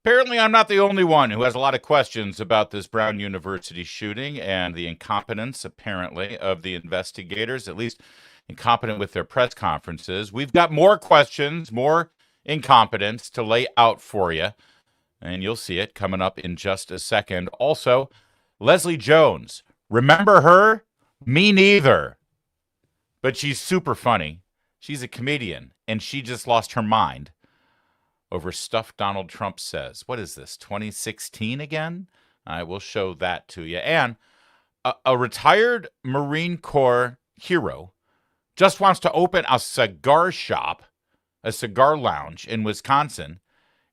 Apparently, I'm not the only one who has a lot of questions about this Brown University shooting and the incompetence, apparently, of the investigators, at least incompetent with their press conferences. We've got more questions, more incompetence to lay out for you, and you'll see it coming up in just a second. Also, Leslie Jones. Remember her? Me neither. But she's super funny. She's a comedian, and she just lost her mind over stuff Donald Trump says. What is this, 2016 again? I will show that to you. And a retired Marine Corps hero just wants to open a cigar shop, a cigar lounge in Wisconsin,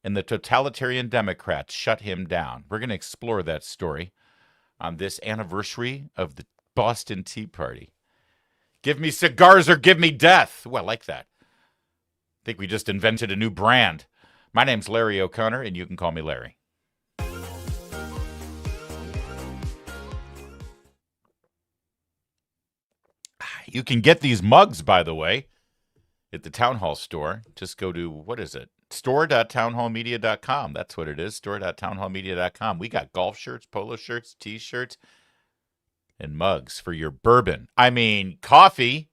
and the totalitarian Democrats shut him down. We're going to explore that story on this anniversary of the Boston Tea Party. Give me cigars or give me death. Well, I like that. I think we just invented a new brand. My name's Larry O'Connor, and you can call me Larry. You can get these mugs, by the way, at the Town Hall store. Just go to, what is it? store.townhallmedia.com. That's what it is, store.townhallmedia.com. We got golf shirts, polo shirts, T-shirts, and mugs for your bourbon. I mean, coffee.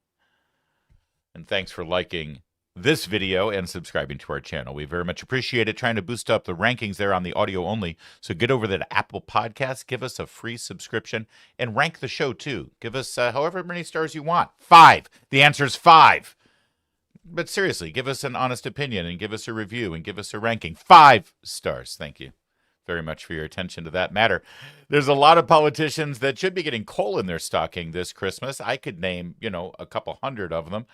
And thanks for liking this video and subscribing to our channel. We very much appreciate it. Trying to boost up the rankings there on the audio only. So get over there to Apple Podcasts, give us a free subscription, and rank the show too. Give us however many stars you want. 5. The answer is 5. But seriously, give us an honest opinion and give us a review and give us a ranking. 5 stars. Thank you very much for your attention to that matter. There's a lot of politicians that should be getting coal in their stocking this Christmas. I could name, a couple hundred of them.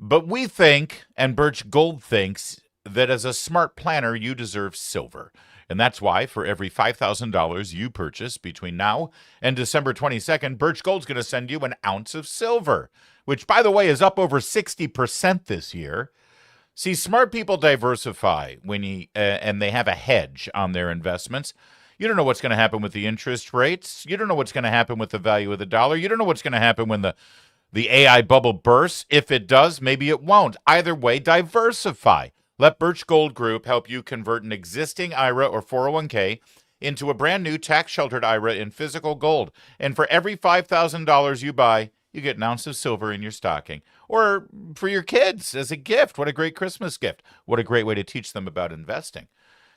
But we think, and Birch Gold thinks, that as a smart planner, you deserve silver. And that's why for every $5,000 you purchase between now and December 22nd, Birch Gold's going to send you an ounce of silver, which, by the way, is up over 60% this year. See, smart people diversify and they have a hedge on their investments. You don't know what's going to happen with the interest rates. You don't know what's going to happen with the value of the dollar. You don't know what's going to happen when the AI bubble bursts. If it does, maybe it won't. Either way, diversify. Let Birch Gold Group help you convert an existing IRA or 401k into a brand new tax-sheltered IRA in physical gold. And for every $5,000 you buy, you get an ounce of silver in your stocking. Or for your kids as a gift. What a great Christmas gift. What a great way to teach them about investing.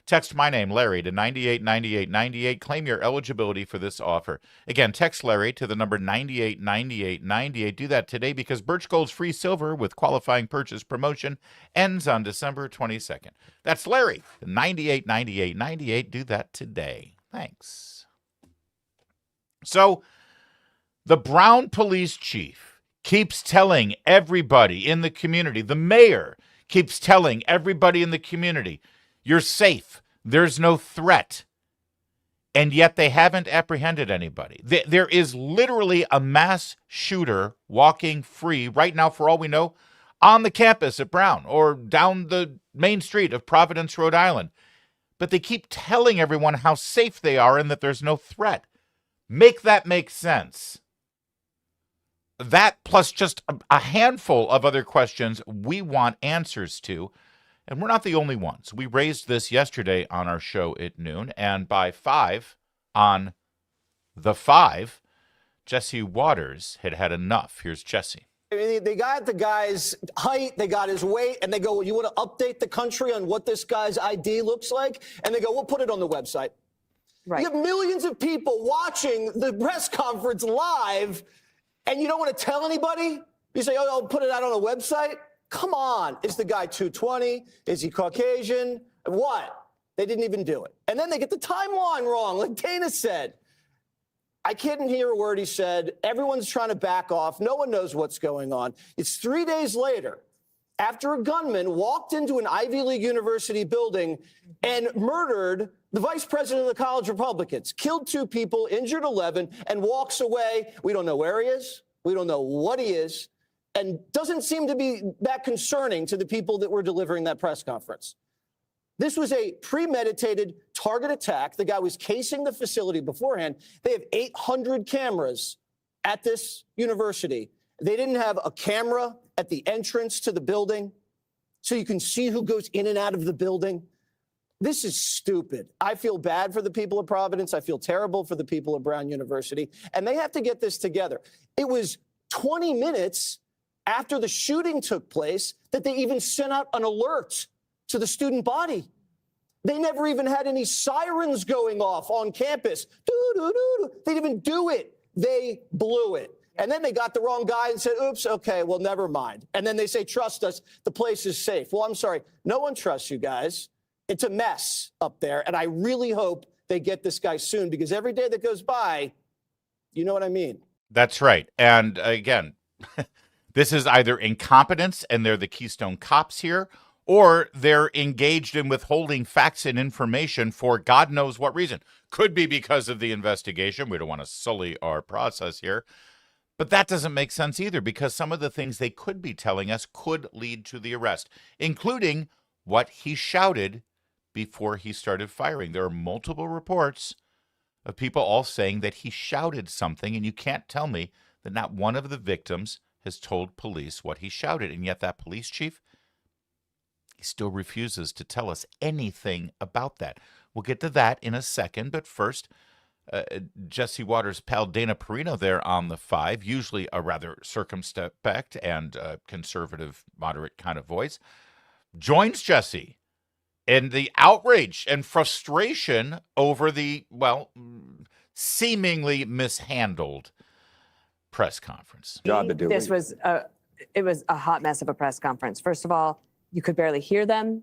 Text my name, Larry, to 989898. Claim your eligibility for this offer. Again, text Larry to the number 989898. Do that today because Birch Gold's free silver with qualifying purchase promotion ends on December 22nd. That's Larry, 989898. Do that today. Thanks. So, the Brown police chief keeps telling everybody in the community, the mayor keeps telling everybody in the community, you're safe. There's no threat. And yet they haven't apprehended anybody. There is literally a mass shooter walking free right now, for all we know, on the campus at Brown or down the main street of Providence, Rhode Island. But they keep telling everyone how safe they are and that there's no threat. Make that make sense. That plus just a handful of other questions we want answers to. And we're not the only ones. We raised this yesterday on our show at noon, and by 5 on the 5, Jesse Waters had had enough. Here's Jesse. They got the guy's height, they got his weight, and they go, well, you want to update the country on what this guy's ID looks like? And they go, we'll put it on the website. Right. You have millions of people watching the press conference live, and you don't want to tell anybody? You say, oh, I'll put it out on a website? Come on. Is the guy 220? Is he Caucasian? What? They didn't even do it. And then they get the timeline wrong, like Dana said. I couldn't hear a word he said. Everyone's trying to back off. No one knows what's going on. It's 3 days later, after a gunman walked into an Ivy League university building and murdered the vice president of the college Republicans, killed 2 people, injured 11, and walks away. We don't know where he is. We don't know what he is. And doesn't seem to be that concerning to the people that were delivering that press conference. This was a premeditated target attack. The guy was casing the facility beforehand. They have 800 cameras at this university. They didn't have a camera at the entrance to the building so you can see who goes in and out of the building. This is stupid. I feel bad for the people of Providence. I feel terrible for the people of Brown University. And they have to get this together. It was 20 minutes after the shooting took place that they even sent out an alert to the student body. They never even had any sirens going off on campus. Doo-doo-doo-doo. They didn't even do it. They blew it. And then they got the wrong guy and said, oops, okay, well, never mind. And then they say, trust us, the place is safe. Well, I'm sorry. No one trusts you guys. It's a mess up there. And I really hope they get this guy soon, because every day that goes by, you know what I mean? That's right. And again, this is either incompetence and they're the Keystone Cops here, or they're engaged in withholding facts and information for God knows what reason. Could be because of the investigation. We don't want to sully our process here. But that doesn't make sense either, because some of the things they could be telling us could lead to the arrest, including what he shouted before he started firing. There are multiple reports of people all saying that he shouted something, and you can't tell me that not one of the victims has told police what he shouted. And yet that police chief, he still refuses to tell us anything about that. We'll get to that in a second, but first, Jesse Waters' pal Dana Perino there on the 5, usually a rather circumspect and conservative, moderate kind of voice, joins Jesse in the outrage and frustration over the, well, seemingly mishandled press conference. This was it was a hot mess of a press conference. First of all, you could barely hear them.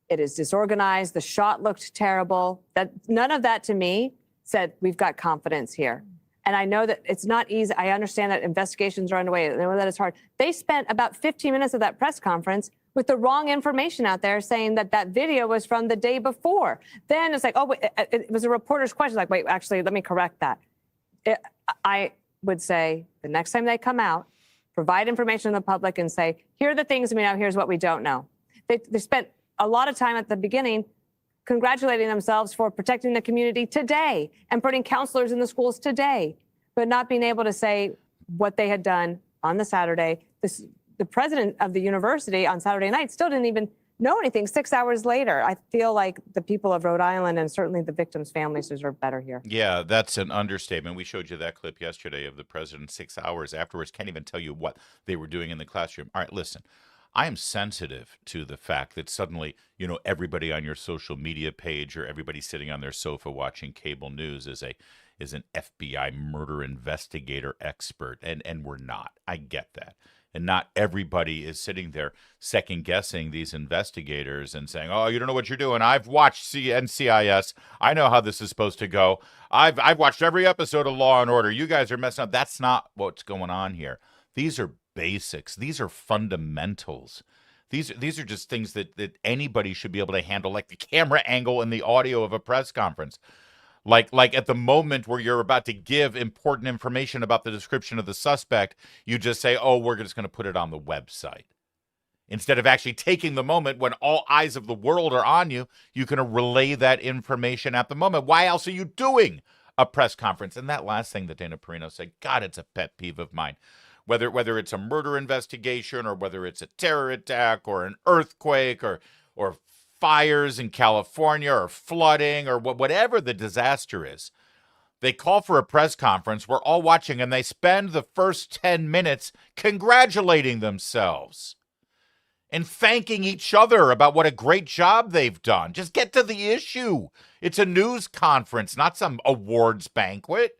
It is disorganized. The shot looked terrible. That none of that to me said we've got confidence here. And I know that it's not easy. I understand that investigations are underway. I know that it's hard. They spent about 15 minutes of that press conference with the wrong information out there, saying that that video was from the day before. Then it's like, oh, wait, it was a reporter's question. Like, wait, actually, let me correct that. I would say the next time they come out, provide information to the public and say, here are the things we know, here's what we don't know. They spent a lot of time at the beginning congratulating themselves for protecting the community today and putting counselors in the schools today, but not being able to say what they had done on the Saturday. The president of the university on Saturday night still didn't even know anything 6 hours later. I feel like the people of Rhode Island and certainly the victims' families deserve better here. Yeah, that's an understatement. We showed you that clip yesterday of the president 6 hours afterwards. Can't even tell you what they were doing in the classroom. All right, listen. I am sensitive to the fact that suddenly, everybody on your social media page or everybody sitting on their sofa watching cable news is an FBI murder investigator expert, and we're not. I get that. And not everybody is sitting there second guessing these investigators and saying, "Oh, you don't know what you're doing. I've watched NCIS. I know how this is supposed to go. I've watched every episode of Law and Order. You guys are messing up." That's not what's going on here. These are basics. These are fundamentals. These are just things that anybody should be able to handle, like the camera angle and the audio of a press conference. Like at the moment where you're about to give important information about the description of the suspect, you just say, oh, we're just going to put it on the website. Instead of actually taking the moment when all eyes of the world are on you, you can relay that information at the moment. Why else are you doing a press conference? And that last thing that Dana Perino said, God, it's a pet peeve of mine. Whether it's a murder investigation or whether it's a terror attack or an earthquake or fires in California or flooding or whatever the disaster is, they call for a press conference. We're all watching, and they spend the first 10 minutes congratulating themselves and thanking each other about what a great job they've done. Just get to the issue. It's a news conference, not some awards banquet.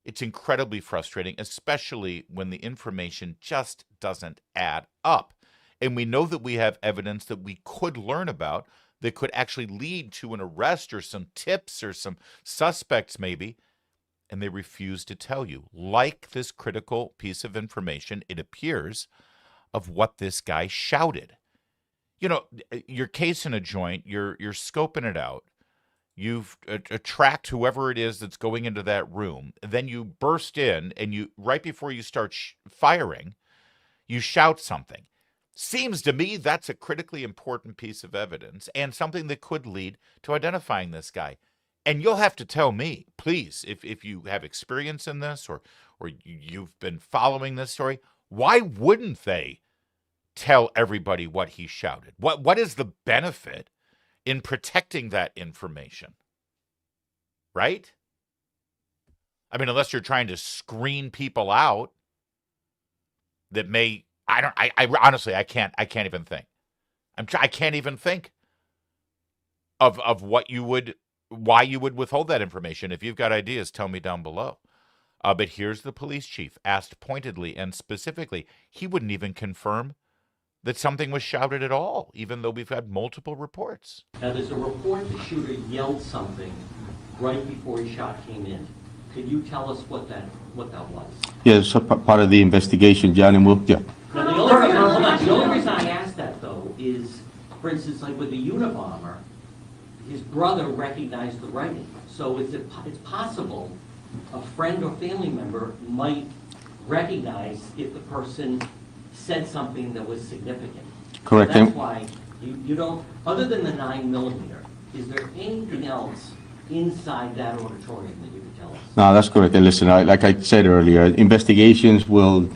It's incredibly frustrating, especially when the information just doesn't add up. And we know that we have evidence that we could learn about that could actually lead to an arrest or some tips or some suspects maybe, and they refuse to tell you. Like this critical piece of information, it appears, of what this guy shouted. Your case in a joint, you're scoping it out. You've tracked whoever it is that's going into that room. Then you burst in, and you right before you start firing, you shout something. Seems to me that's a critically important piece of evidence and something that could lead to identifying this guy. And you'll have to tell me, please, if you have experience in this or you've been following this story, why wouldn't they tell everybody what he shouted? What is the benefit in protecting that information, right? I mean, unless you're trying to screen people out that may, I honestly, I can't even think. I can't even think of why you would withhold that information. If you've got ideas, tell me down below. But here's the police chief asked pointedly and specifically. He wouldn't even confirm that something was shouted at all, even though we've had multiple reports. Now, there's a report the shooter yelled something right before his shot came in. Can you tell us what that was? Yeah, it's part of the investigation, John, and we'll, yeah. Now, the only reason I asked that, though, is, for instance, like with the Unabomber, his brother recognized the writing. So it's possible a friend or family member might recognize if the person said something that was significant. Correct. So that's why you don't, other than the 9mm, is there anything else inside that auditorium that you could tell us? No, that's correct. And listen, like I said earlier, investigations will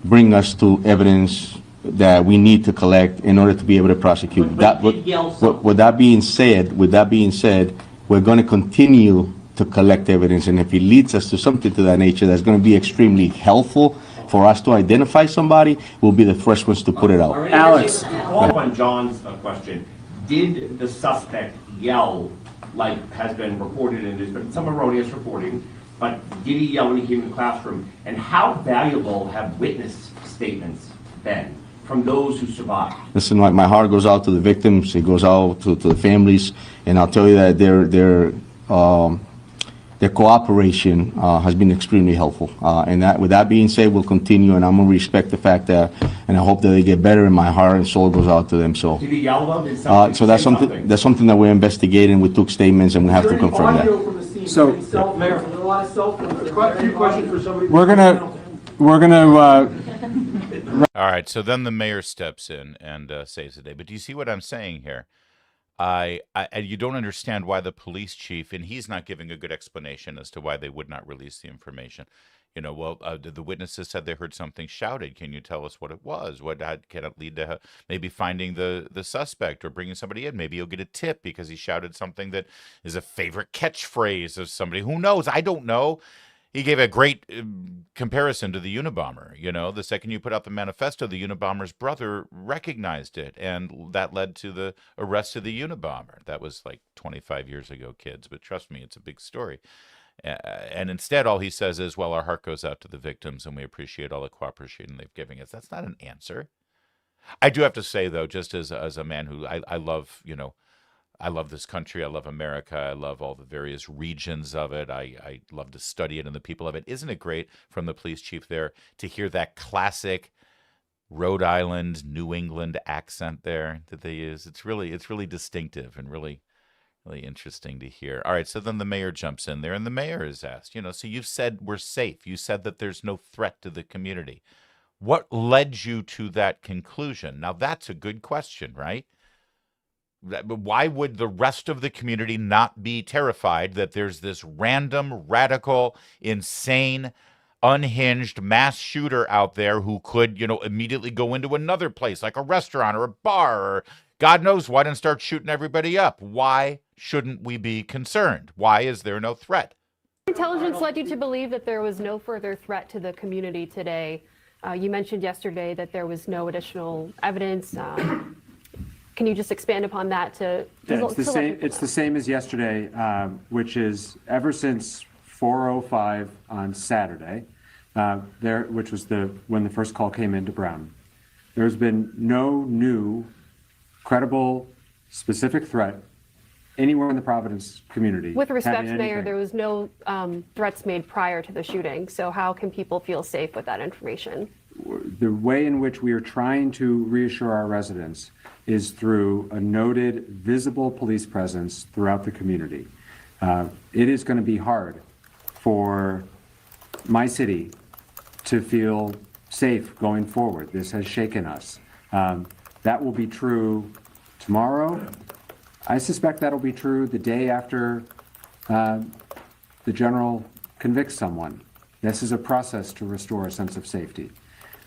bring us to evidence that we need to collect in order to be able to prosecute. With that being said, we're going to continue to collect evidence, and if it leads us to something to that nature that's going to be extremely helpful for us to identify somebody, we'll be the first ones to put it out. Alex, follow up on John's question. Did the suspect yell, like has been reported in this, but some erroneous reporting, but did he yell when he came in the classroom? And how valuable have witness statements been from those who survived? Listen, my heart goes out to the victims, it goes out to the families, and I'll tell you that their cooperation has been extremely helpful. And that, with that being said, we'll continue, and I'm going to respect the fact that, and I hope that they get better, and my heart and soul goes out to them. So, did he yell about it? so that's something that we're investigating. We took statements, and we have to confirm that. So, Mayor, a lot of cell phones. A few questions for somebody. we're gonna. All right, so then the mayor steps in and saves the day. But do you see what I'm saying here? You don't understand why the police chief, and he's not giving a good explanation as to why they would not release the information. You know, well, the witnesses said they heard something shouted. Can you tell us what it was? Can it lead to maybe finding the suspect or bringing somebody in? Maybe you'll get a tip because he shouted something that is a favorite catchphrase of somebody. Who knows? I don't know. He gave a great comparison to the Unabomber. You know, the second you put out the manifesto, the Unabomber's brother recognized it, and that led to the arrest of the Unabomber. That was like 25 years ago, kids, but trust me, it's a big story. And instead, all he says is, well, our heart goes out to the victims, and we appreciate all the cooperation they've given us. That's not an answer. I do have to say, though, just as a man who I love, you know, I love this country. I love America. I love all the various regions of it. I love to study it and the people of it. Isn't it great from the police chief there to hear that classic Rhode Island, New England accent there that they use? It's really distinctive and really interesting to hear. All right, so then the mayor jumps in there, and the mayor is asked, you know, so you've said we're safe. You said that there's no threat to the community. What led you to that conclusion? Now, that's a good question, right? Why would the rest of the community not be terrified that there's this random, radical, insane, unhinged mass shooter out there who could, you know, immediately go into another place like a restaurant or a bar or God knows what and start shooting everybody up? Why shouldn't we be concerned? Why is there no threat? Intelligence led you to believe that there was no further threat to the community today. You mentioned yesterday that there was no additional evidence. Can you just expand upon that? It's the same as yesterday, which is ever since 4:05 on Saturday, which was when the first call came into Brown. There's been no new, credible, specific threat anywhere in the Providence community. With respect, Mayor, there was no threats made prior to the shooting. So how can people feel safe with that information? The way in which we are trying to reassure our residents is through a noted, visible police presence throughout the community. It is going to be hard for my city to feel safe going forward. This has shaken us. That will be true tomorrow. I suspect that'll be true the day after the general convicts someone. This is a process to restore a sense of safety.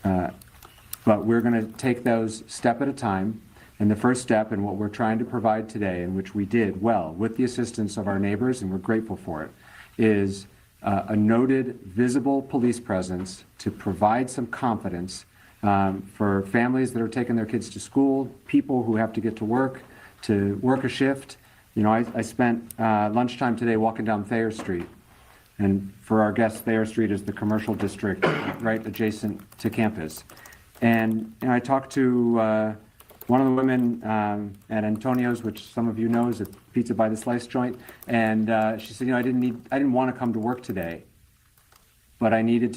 But we're going to take those step at a time. And the first step in what we're trying to provide today, and which we did well with the assistance of our neighbors, and we're grateful for it, is a noted, visible police presence to provide some confidence for families that are taking their kids to school, people who have to get to work a shift. You know, I spent lunchtime today walking down Thayer Street. And for our guests, Thayer Street is the commercial district right adjacent to campus. And I talked to one of the women at Antonio's, which some of you know is a pizza by the slice joint, and she said, you know, I didn't want to come to work today, but I needed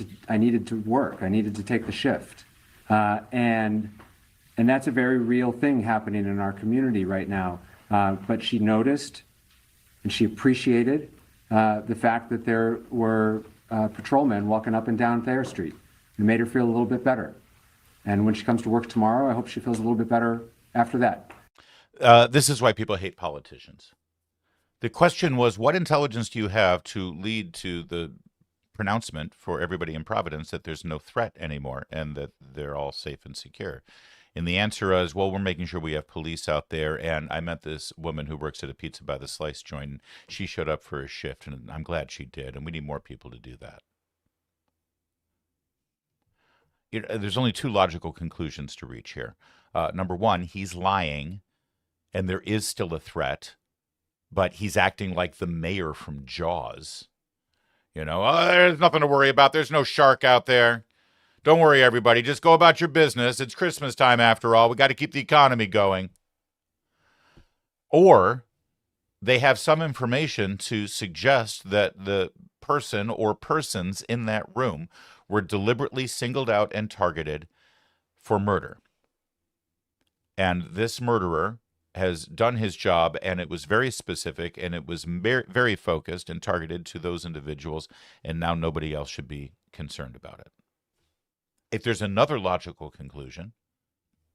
to work. I needed to take the shift, and that's a very real thing happening in our community right now. But she noticed, and she appreciated the fact that there were patrolmen walking up and down Thayer Street. It made her feel a little bit better. And when she comes to work tomorrow, I hope she feels a little bit better after that. This is why people hate politicians. The question was, what intelligence do you have to lead to the pronouncement for everybody in Providence that there's no threat anymore and that they're all safe and secure? And the answer is, well, we're making sure we have police out there. And I met this woman who works at a pizza by the slice joint. And she showed up for a shift, and I'm glad she did. And we need more people to do that. There's only two logical conclusions to reach here. Number one, he's lying, and there is still a threat, but he's acting like the mayor from Jaws. You know, oh, there's nothing to worry about. There's no shark out there. Don't worry, everybody. Just go about your business. It's Christmas time after all. We got to keep the economy going. Or they have some information to suggest that the person or persons in that room were deliberately singled out and targeted for murder. And this murderer has done his job, and it was very specific, and it was very focused and targeted to those individuals, and now nobody else should be concerned about it. If there's another logical conclusion,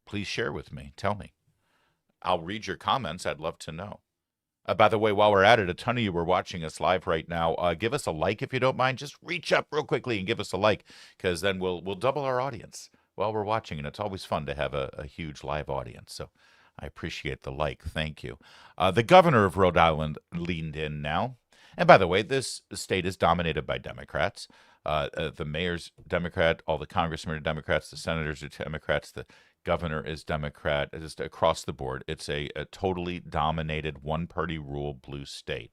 please share with me. Tell me. I'll read your comments. I'd love to know. By the way, while we're at it, a ton of you are watching us live right now. Give us a like if you don't mind. Just reach up real quickly and give us a like, because then we'll double our audience while we're watching, and it's always fun to have a huge live audience. So I appreciate the like. Thank you. The governor of Rhode Island leaned in now. And by the way, this state is dominated by Democrats. The mayor's Democrat, all the congressmen are Democrats, the senators are Democrats, the governor is Democrat, just across the board. It's a totally dominated one-party rule blue state.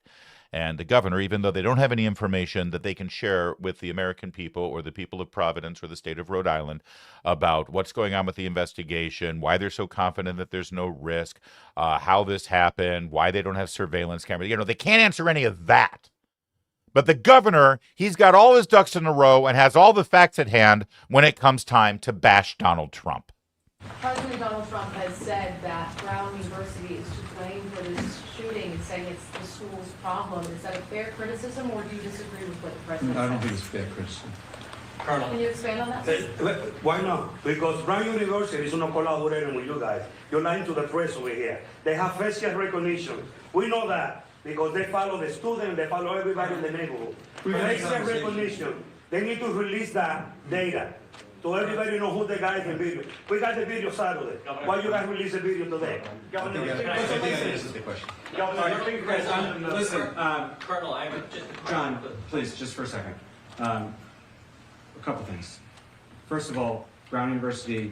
And the governor, even though they don't have any information that they can share with the American people or the people of Providence or the state of Rhode Island about what's going on with the investigation, why they're so confident that there's no risk, how this happened, why they don't have surveillance cameras, they can't answer any of that. But the governor, he's got all his ducks in a row and has all the facts at hand when it comes time to bash Donald Trump. President Donald Trump has said that Brown University is to blame for this shooting and saying it's the school's problem. Is that a fair criticism, or do you disagree with what the president said? I don't think it's fair criticism. Colonel, can you expand on that? Why not? Because Brown University is not collaborating with you guys. You're lying to the press over here. They have facial recognition. We know that because they follow the students, they follow everybody in the neighborhood. Facial recognition. They need to release that data. So everybody know who the guy is in the video. We got the video Saturday. Why you guys release the video today? This is the question. Listen, Colonel, I would just... John, please, just for a second. A couple things. First of all, Brown University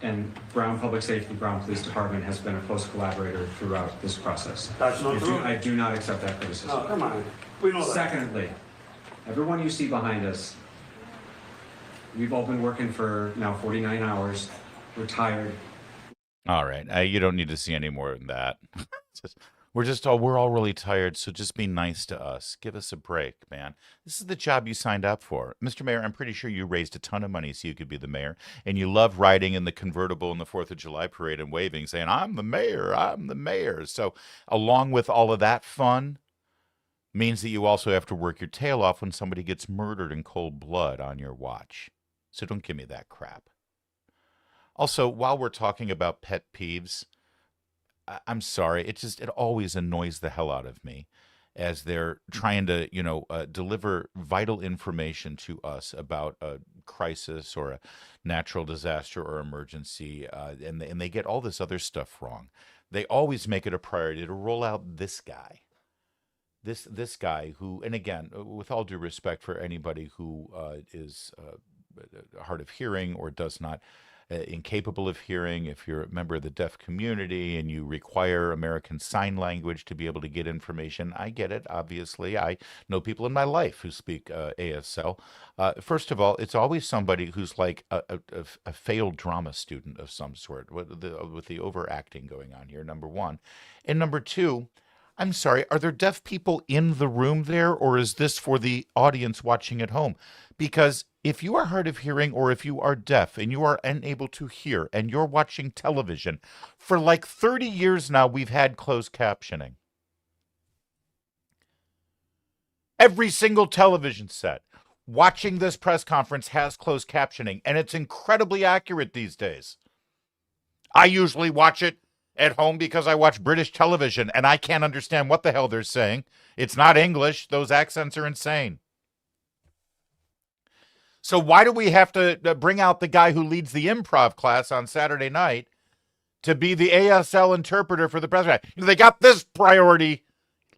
and Brown Public Safety, Brown Police Department has been a close collaborator throughout this process. That's not true. I do not accept that criticism. No, come on. We know that. Secondly, everyone you see behind us, we've all been working for now 49 hours. We're tired. All right. You don't need to see any more than that. We're all really tired, so just be nice to us. Give us a break, man. This is the job you signed up for. Mr. Mayor, I'm pretty sure you raised a ton of money so you could be the mayor, and you love riding in the convertible in the 4th of July parade and waving, saying, I'm the mayor, I'm the mayor. So along with all of that fun means that you also have to work your tail off when somebody gets murdered in cold blood on your watch. So don't give me that crap. Also, while we're talking about pet peeves, I'm sorry, it always annoys the hell out of me. as they're trying to, deliver vital information to us about a crisis or a natural disaster or emergency, and they get all this other stuff wrong. They always make it a priority to roll out this guy. This guy who, and again, with all due respect for anybody who is hard of hearing or does not, incapable of hearing, if you're a member of the deaf community and you require American Sign Language to be able to get information, I get it, obviously. I know people in my life who speak ASL. First of all, it's always somebody who's like a failed drama student of some sort, with the overacting going on here, number one. And number two, I'm sorry, are there deaf people in the room there, or is this for the audience watching at home? Because if you are hard of hearing or if you are deaf and you are unable to hear and you're watching television, for like 30 years now, we've had closed captioning. Every single television set watching this press conference has closed captioning, and it's incredibly accurate these days. I usually watch it at home because I watch British television and I can't understand what the hell they're saying. It's not English. Those accents are insane. So why do we have to bring out the guy who leads the improv class on Saturday night to be the ASL interpreter for the president? They got this priority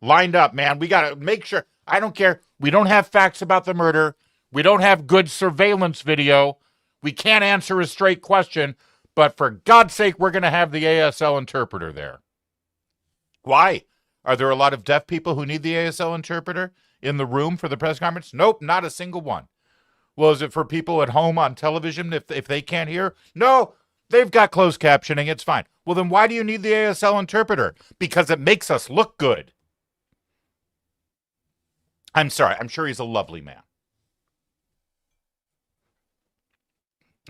lined up, man. We got to make sure. I don't care. We don't have facts about the murder. We don't have good surveillance video. We can't answer a straight question. But for God's sake, we're going to have the ASL interpreter there. Why? Are there a lot of deaf people who need the ASL interpreter in the room for the press conference? Nope, not a single one. Well, is it for people at home on television if they can't hear? No, they've got closed captioning. It's fine. Well, then why do you need the ASL interpreter? Because it makes us look good. I'm sorry. I'm sure he's a lovely man.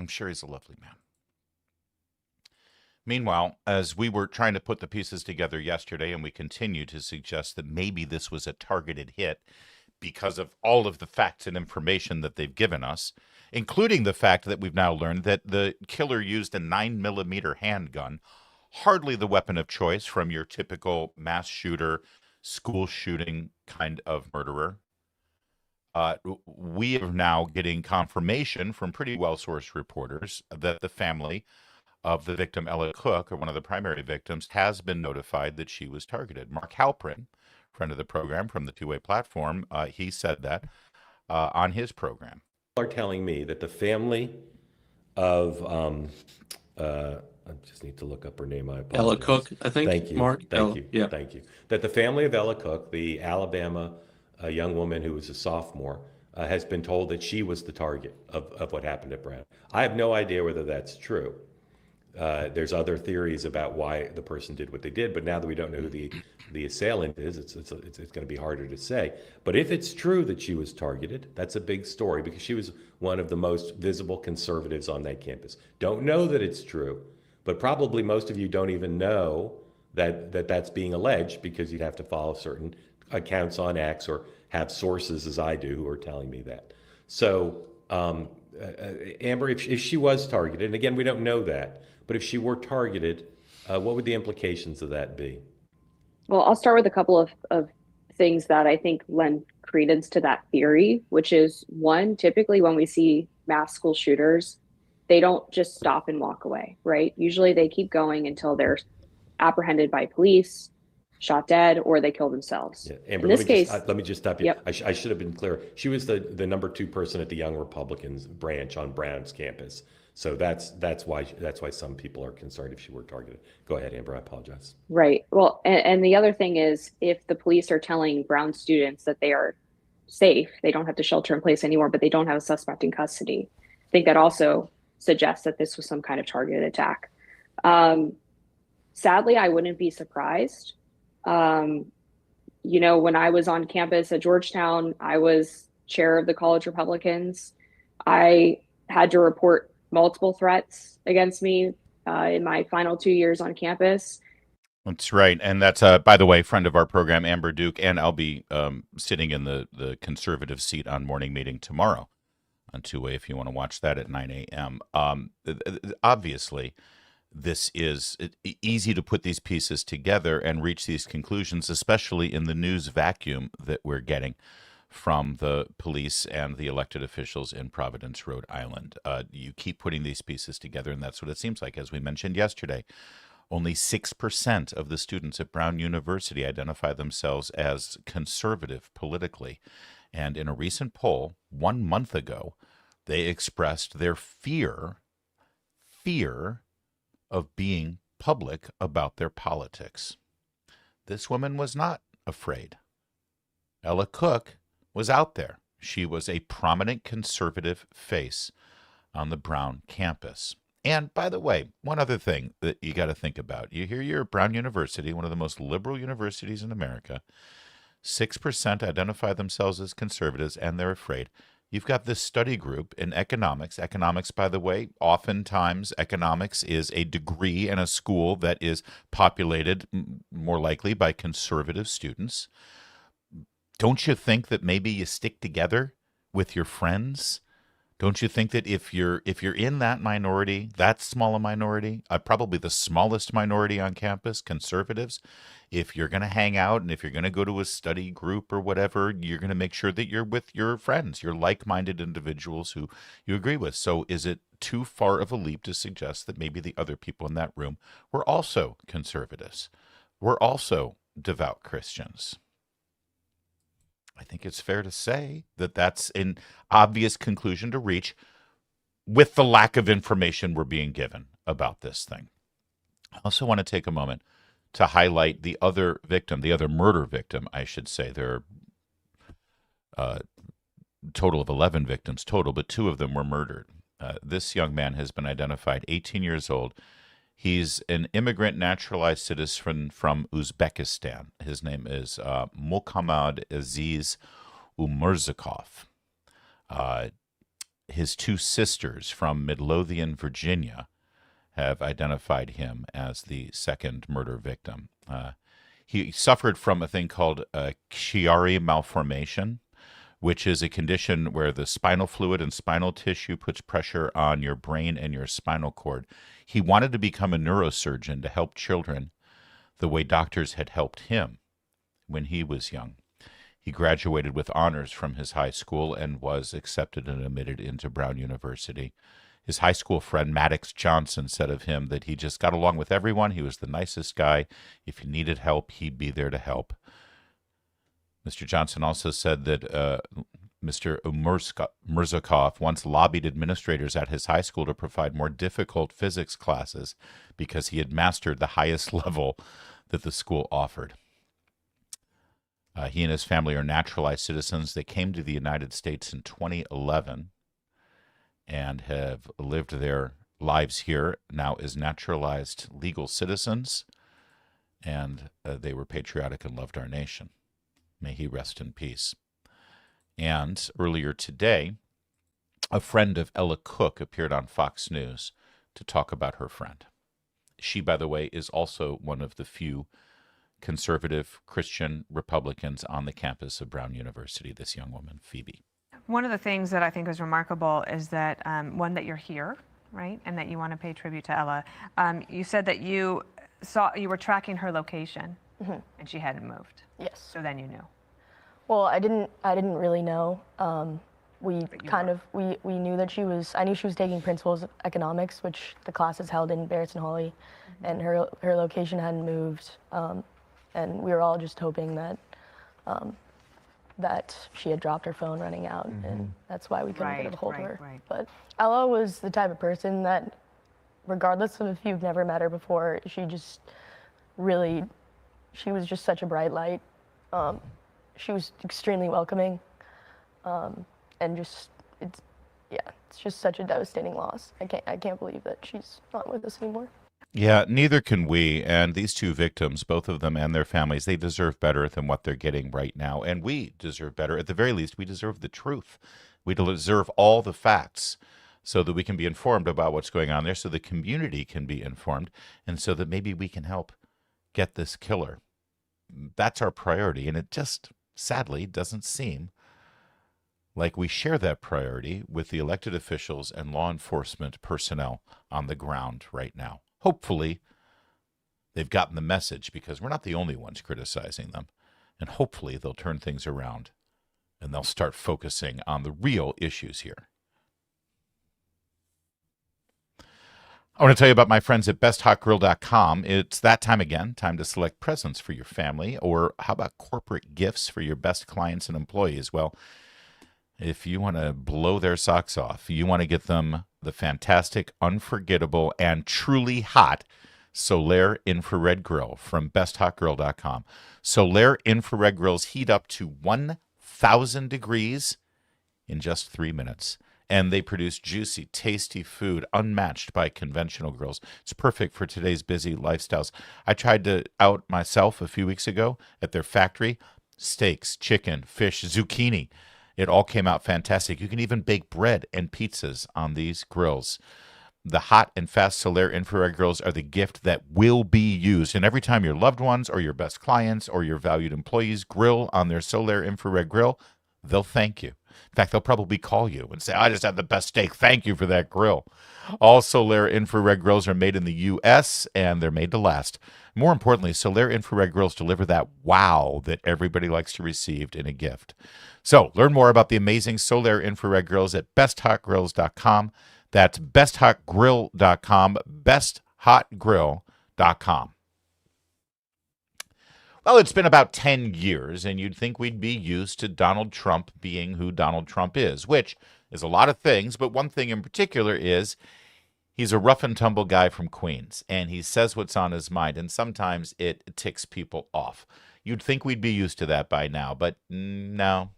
I'm sure he's a lovely man. Meanwhile, as we were trying to put the pieces together yesterday, and we continue to suggest that maybe this was a targeted hit because of all of the facts and information that they've given us, including the fact that we've now learned that the killer used a 9mm handgun, hardly the weapon of choice from your typical mass shooter, school shooting kind of murderer. We are now getting confirmation from pretty well-sourced reporters that the family of the victim, Ella Cook, or one of the primary victims, has been notified that she was targeted. Mark Halprin, friend of the program from the Two-Way Platform, he said that on his program. Are telling me that the family of, I just need to look up her name, I apologize. Ella Cook, I think. Thank you, Mark. thank you, Yeah. thank you. That the family of Ella Cook, the Alabama young woman who was a sophomore, has been told that she was the target of what happened at Brown. I have no idea whether that's true. There's other theories about why the person did what they did, but now that we don't know who the assailant is, it's going to be harder to say. But if it's true that she was targeted, that's a big story because she was one of the most visible conservatives on that campus. Don't know that it's true, but probably most of you don't even know that that's being alleged because you'd have to follow certain accounts on X or have sources, as I do, who are telling me that. So, Amber, if she was targeted, and again, we don't know that, but if she were targeted, what would the implications of that be? Well, I'll start with a couple of things that I think lend credence to that theory, which is one, typically when we see mass school shooters, they don't just stop and walk away, right? Usually they keep going until they're apprehended by police, shot dead, or they kill themselves. Yeah. Amber, in this case, let me just stop you. Yep. I should have been clear. She was the number 2 person at the Young Republicans branch on Brown's campus. So that's why some people are concerned if she were targeted. Go ahead, Amber. I apologize. Right. Well, and the other thing is, if the police are telling Brown students that they are safe, they don't have to shelter in place anymore, but they don't have a suspect in custody, I think that also suggests that this was some kind of targeted attack. Sadly, I wouldn't be surprised. When I was on campus at Georgetown, I was chair of the college Republicans. I had to report multiple threats against me in my final 2 years on campus. That's right. And that's, by the way, friend of our program, Amber Duke, and I'll be sitting in the conservative seat on morning meeting tomorrow on Two-Way if you want to watch that at 9 a.m. Obviously, this is easy to put these pieces together and reach these conclusions, especially in the news vacuum that we're getting from the police and the elected officials in Providence, Rhode Island. You keep putting these pieces together, and that's what it seems like. As we mentioned yesterday, only 6% of the students at Brown University identify themselves as conservative politically. And in a recent poll 1 month ago, they expressed their fear of being public about their politics. This woman was not afraid. Ella Cook was out there. She was a prominent conservative face on the Brown campus. And by the way, one other thing that you got to think about. You hear you're at Brown University, one of the most liberal universities in America. 6% identify themselves as conservatives, and they're afraid. You've got this study group in economics. Economics, by the way, oftentimes economics is a degree in a school that is populated more likely by conservative students. Don't you think that maybe you stick together with your friends? Don't you think that if you're in that minority, that small a minority, probably the smallest minority on campus, conservatives, if you're going to hang out and if you're going to go to a study group or whatever, you're going to make sure that you're with your friends, your like-minded individuals who you agree with. So is it too far of a leap to suggest that maybe the other people in that room were also conservatives, were also devout Christians? I think it's fair to say that that's an obvious conclusion to reach with the lack of information we're being given about this thing. I also want to take a moment to highlight the other victim, the other murder victim, I should say. There are a total of 11 victims total, but 2 of them were murdered. This young man has been identified, 18 years old. He's an immigrant naturalized citizen from Uzbekistan. His name is Muhammad Aziz Umerzakov. His 2 sisters from Midlothian, Virginia, have identified him as the second murder victim. He suffered from a thing called Chiari malformation, which is a condition where the spinal fluid and spinal tissue puts pressure on your brain and your spinal cord. He wanted to become a neurosurgeon to help children the way doctors had helped him when he was young. He graduated with honors from his high school and was accepted and admitted into Brown University. His high school friend, Maddox Johnson, said of him that he just got along with everyone. He was the nicest guy. If you needed help, he'd be there to help. Mr. Johnson also said that Mr. Umerzakov once lobbied administrators at his high school to provide more difficult physics classes because he had mastered the highest level that the school offered. He and his family are naturalized citizens. They came to the United States in 2011 and have lived their lives here now as naturalized legal citizens, and they were patriotic and loved our nation. May he rest in peace. And earlier today, a friend of Ella Cook appeared on Fox News to talk about her friend. She, by the way, is also one of the few conservative Christian Republicans on the campus of Brown University, this young woman, Phoebe. One of the things that I think is remarkable is that, one, that you're here, right, and that you want to pay tribute to Ella. You said that you were tracking her location, and she hadn't moved. Yes. So then you knew. Well, I didn't really know. We knew that I knew she was taking Principles of Economics, which the class is held in Barretts and Hawley, and her location hadn't moved. And we were all just hoping that that she had dropped her phone running out, and that's why we couldn't get a hold of her. Right. But Ella was the type of person that, regardless of if you've never met her before, she was just such a bright light. She was extremely welcoming, and it's just such a devastating loss. I can't believe that she's not with us anymore. Yeah, neither can we. And these 2 victims, both of them and their families, they deserve better than what they're getting right now. And we deserve better. At the very least, we deserve the truth. We deserve all the facts so that we can be informed about what's going on there, so the community can be informed, and so that maybe we can help get this killer. That's our priority. And it just, sadly, doesn't seem like we share that priority with the elected officials and law enforcement personnel on the ground right now. hopefully they've gotten the message, because we're not the only ones criticizing them. And hopefully they'll turn things around and they'll start focusing on the real issues here. I want to tell you about my friends at besthotgrill.com. It's that time again, time to select presents for your family, or how about corporate gifts for your best clients and employees? Well, if you want to blow their socks off, you want to get them the fantastic, unforgettable, and truly hot Solaire infrared grill from besthotgrill.com. Solaire infrared grills heat up to 1,000 degrees in just 3 minutes. And they produce juicy, tasty food unmatched by conventional grills. It's perfect for today's busy lifestyles. I tried it out myself a few weeks ago at their factory. Steaks, chicken, fish, zucchini. It all came out fantastic. You can even bake bread and pizzas on these grills. The hot and fast Solaire infrared grills are the gift that will be used. And every time your loved ones or your best clients or your valued employees grill on their Solaire infrared grill, they'll thank you. In fact, they'll probably call you and say, I just had the best steak. Thank you for that grill. All Solaire infrared grills are made in the U.S., and they're made to last. More importantly, Solaire infrared grills deliver that wow that everybody likes to receive in a gift. So learn more about the amazing Solaire infrared grills at besthotgrills.com. That's besthotgrill.com, besthotgrill.com. Well, it's been about 10 years, and you'd think we'd be used to Donald Trump being who Donald Trump is, which is a lot of things, but one thing in particular is he's a rough and tumble guy from Queens, and he says what's on his mind, and sometimes it ticks people off. You'd think we'd be used to that by now, but no.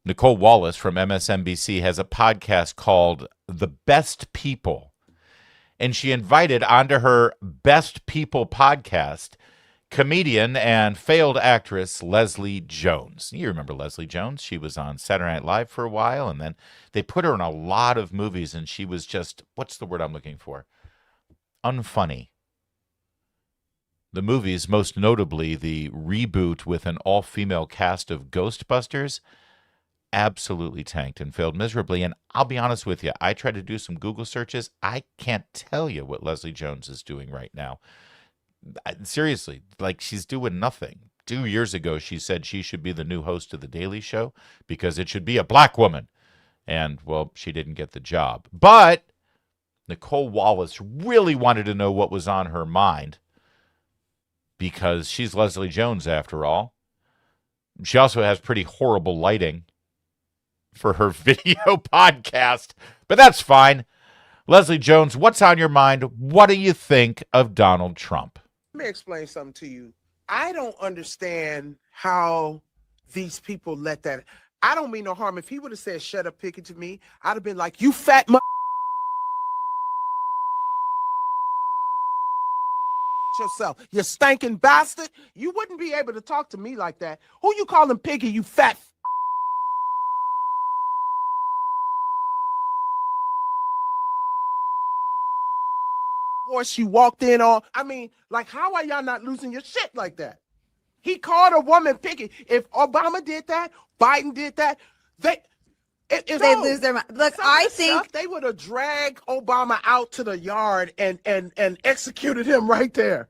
Nicole Wallace from MSNBC has a podcast called The Best People. And she invited onto her Best People podcast comedian and failed actress Leslie Jones. You remember Leslie Jones? She was on Saturday Night Live for a while, and then they put her in a lot of movies, and she was just, what's the word I'm looking for? Unfunny. The movies, most notably the reboot with an all-female cast of Ghostbusters, absolutely tanked and failed miserably. And I'll be honest with you, I tried to do some Google searches. I can't tell you what Leslie Jones is doing right now. Seriously, like, she's doing nothing. 2 years ago, she said she should be the new host of The Daily Show because it should be a black woman. And, well, she didn't get the job. But Nicole Wallace really wanted to know what was on her mind, because she's Leslie Jones, after all. She also has pretty horrible lighting for her video podcast, but that's fine. Leslie Jones, what's on your mind? What do you think of Donald Trump? Let me explain something to you. I don't understand how these people let that. I don't mean no harm. If he would have said, shut up, Pickett, to me, I'd have been like, you fat yourself, you stinking bastard. You wouldn't be able to talk to me like that. Who you calling Piggy, you fat horse you walked in on? I mean, like, how are y'all not losing your shit like that? He called a woman Piggy. If Obama did that, Biden did that, they lose their mind. Look, I think they would have dragged Obama out to the yard and executed him right there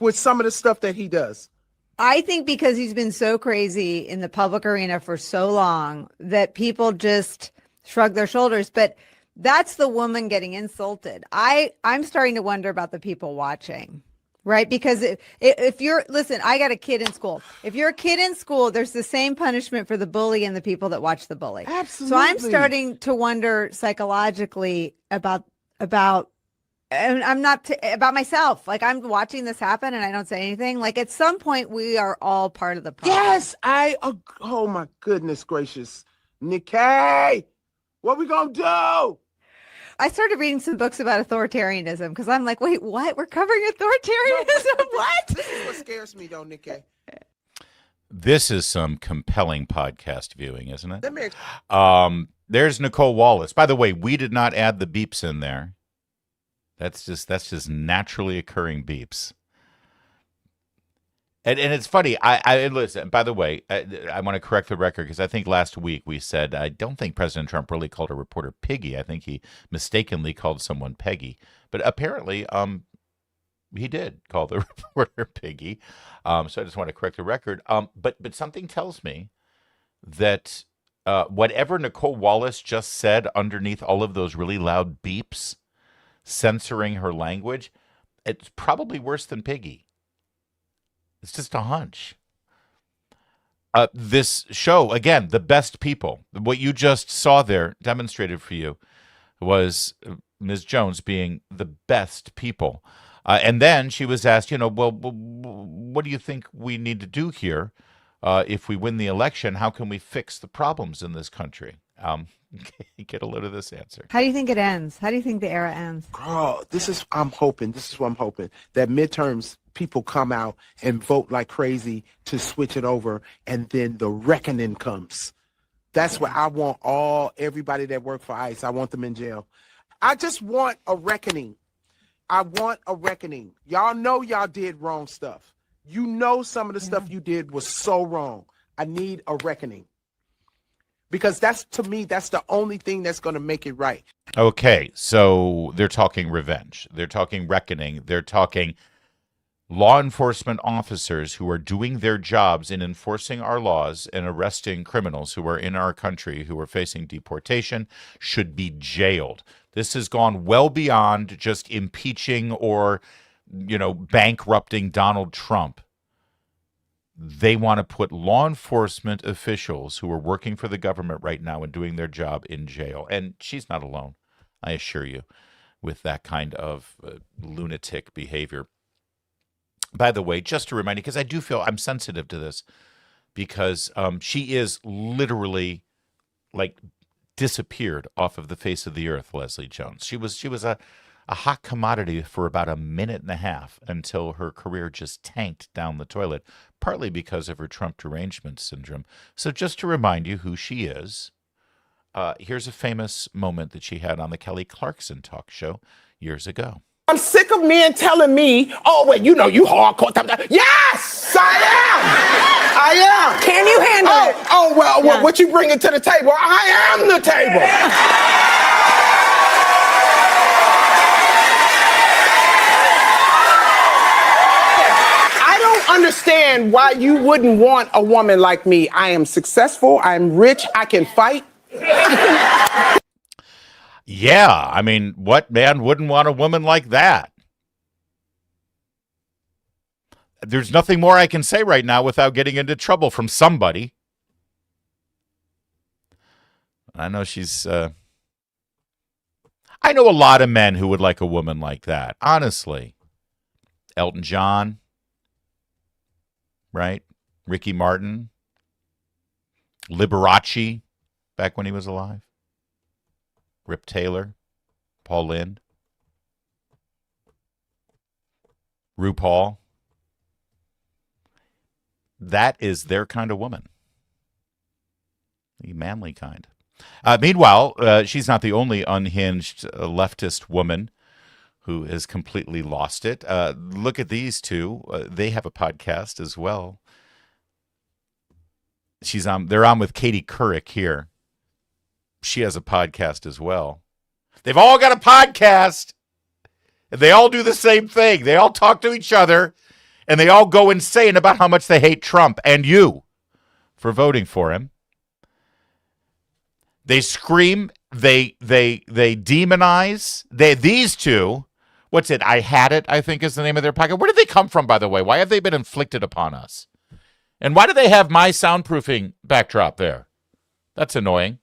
with some of the stuff that he does. I think because he's been so crazy in the public arena for so long that people just shrug their shoulders. But that's the woman getting insulted. I'm starting to wonder about the people watching, right? Because if you're, listen, I got a kid in school. If you're a kid in school, there's the same punishment for the bully and the people that watch the bully. Absolutely. So I'm starting to wonder psychologically about and I'm not about myself. Like, I'm watching this happen and I don't say anything. Like, at some point we are all part of the problem. Yes, oh my goodness gracious. Nikki, what we gonna do? I started reading some books about authoritarianism because I'm like, wait, what? We're covering authoritarianism? What? This is what scares me though, Nikki. This is some compelling podcast viewing, isn't it? Let me there's Nicole Wallace. By the way, we did not add the beeps in there. That's just naturally occurring beeps. And it's funny. I listen. By the way, I want to correct the record because I think last week we said I don't think President Trump really called a reporter Piggy. I think he mistakenly called someone Peggy. But apparently, he did call the reporter Piggy. So I just want to correct the record. But something tells me that whatever Nicole Wallace just said underneath all of those really loud beeps, censoring her language, it's probably worse than Piggy. It's just a hunch. This show, again, the best people. What you just saw there demonstrated for you was Ms. Jones being the best people. And then she was asked, well, what do you think we need to do here? If we win the election, how can we fix the problems in this country? Get a load of this answer. How do you think it ends? How do you think the era ends? Girl, this is what I'm hoping, that midterms people come out and vote like crazy to switch it over, and then the reckoning comes. That's what I want. Everybody that worked for ICE, I want them in jail. I just want a reckoning. I want a reckoning. Y'all know y'all did wrong stuff. You know some of the stuff you did was so wrong. I need a reckoning. Because to me, that's the only thing that's going to make it right. Okay, so they're talking revenge. They're talking reckoning. They're talking law enforcement officers who are doing their jobs in enforcing our laws and arresting criminals who are in our country who are facing deportation should be jailed. This has gone well beyond just impeaching or, bankrupting Donald Trump. They want to put law enforcement officials who are working for the government right now and doing their job in jail. And she's not alone, I assure you, with that kind of lunatic behavior. By the way, just to remind you, because I do feel I'm sensitive to this, because she is literally disappeared off of the face of the earth, Leslie Jones. She was a hot commodity for about a minute and a half until her career just tanked down the toilet, partly because of her Trump derangement syndrome. So just to remind you who she is, here's a famous moment that she had on the Kelly Clarkson talk show years ago. I'm sick of men telling me, you hardcore. Yes, I am. Can you handle it? What you bringing to the table? I am the table. Understand why you wouldn't want a woman like me. I am successful. I'm rich. I can fight. Yeah, I mean, what man wouldn't want a woman like that? There's nothing more I can say right now without getting into trouble from somebody. I know I know a lot of men who would like a woman like that, honestly. Elton John. Right? Ricky Martin, Liberace, back when he was alive, Rip Taylor, Paul Lynde, RuPaul. That is their kind of woman. The manly kind. Meanwhile, she's not the only unhinged leftist woman who has completely lost it. Look at these two. They have a podcast as well. They're on with Katie Couric here. She has a podcast as well. They've all got a podcast. And they all do the same thing. They all talk to each other. And they all go insane about how much they hate Trump and you for voting for him. They scream. They demonize. These two. What's it? I Had It, I think is the name of their podcast. Where did they come from, by the way? Why have they been inflicted upon us? And why do they have my soundproofing backdrop there? That's annoying.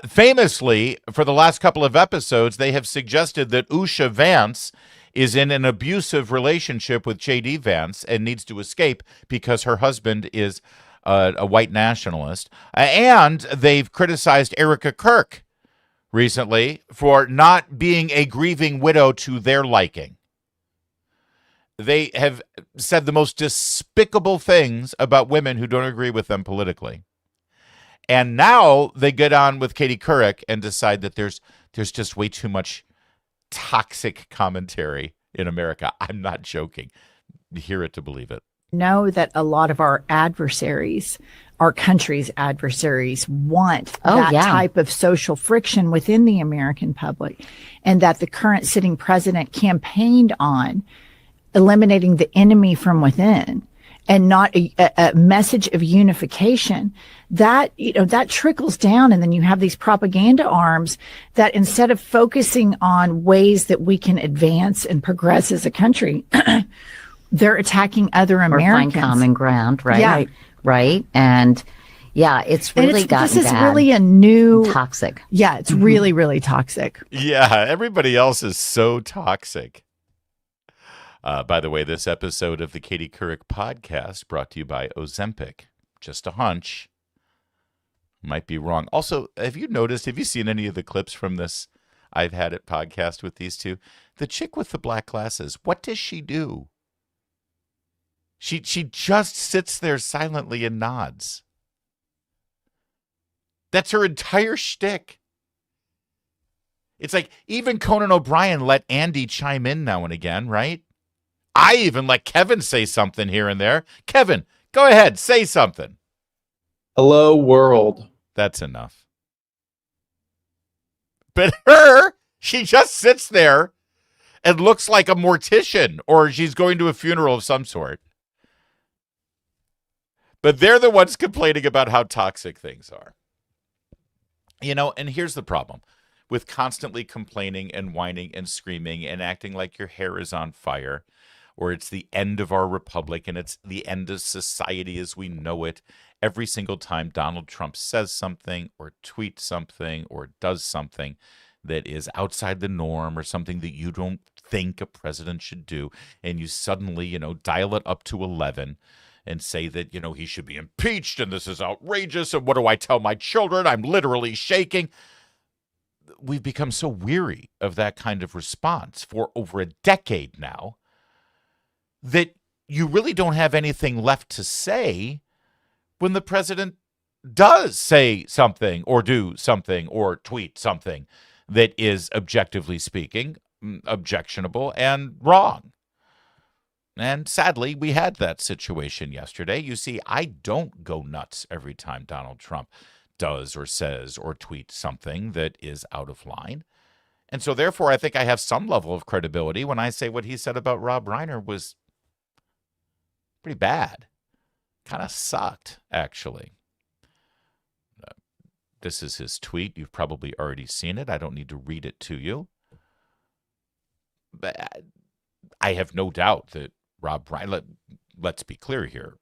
Famously, for the last couple of episodes, they have suggested that Usha Vance is in an abusive relationship with J.D. Vance and needs to escape because her husband is a white nationalist. And they've criticized Erica Kirk recently for not being a grieving widow to their liking. They have said the most despicable things about women who don't agree with them politically. And now they get on with Katie Couric and decide that there's just way too much toxic commentary in America. I'm not joking. hear it to believe it. Know that a lot of our adversaries, our country's adversaries, want that type of social friction within the American public, and that the current sitting president campaigned on eliminating the enemy from within and not a message of unification. That, that trickles down, and then you have these propaganda arms that, instead of focusing on ways that we can advance and progress as a country, they're attacking other Americans. Or find common ground, right? Yeah. Right. And yeah, it's really gotten this is bad. really a new Toxic. Yeah, it's really, really toxic. Yeah, everybody else is so toxic. By the way, this episode of the Katie Couric podcast brought to you by Ozempic. Just a hunch. Might be wrong. Also, have you seen any of the clips from this I've Had It podcast with these two? The chick with the black glasses, what does she do? She just sits there silently and nods. That's her entire shtick. It's like even Conan O'Brien let Andy chime in now and again, right? I even let Kevin say something here and there. Kevin, go ahead, say something. Hello, world. That's enough. But she just sits there and looks like a mortician, or she's going to a funeral of some sort. But they're the ones complaining about how toxic things are. And here's the problem. With constantly complaining and whining and screaming and acting like your hair is on fire, or it's the end of our republic and it's the end of society as we know it, every single time Donald Trump says something or tweets something or does something that is outside the norm or something that you don't think a president should do, and you suddenly, dial it up to 11 and say that, he should be impeached and this is outrageous and what do I tell my children? I'm literally shaking. We've become so weary of that kind of response for over a decade now that you really don't have anything left to say when the president does say something or do something or tweet something that is, objectively speaking, objectionable and wrong. And sadly, we had that situation yesterday. You see, I don't go nuts every time Donald Trump does or says or tweets something that is out of line. And so therefore, I think I have some level of credibility when I say what he said about Rob Reiner was pretty bad. Kind of sucked, actually. This is his tweet. You've probably already seen it. I don't need to read it to you. But I have no doubt that Rob Reiner, let's be clear here,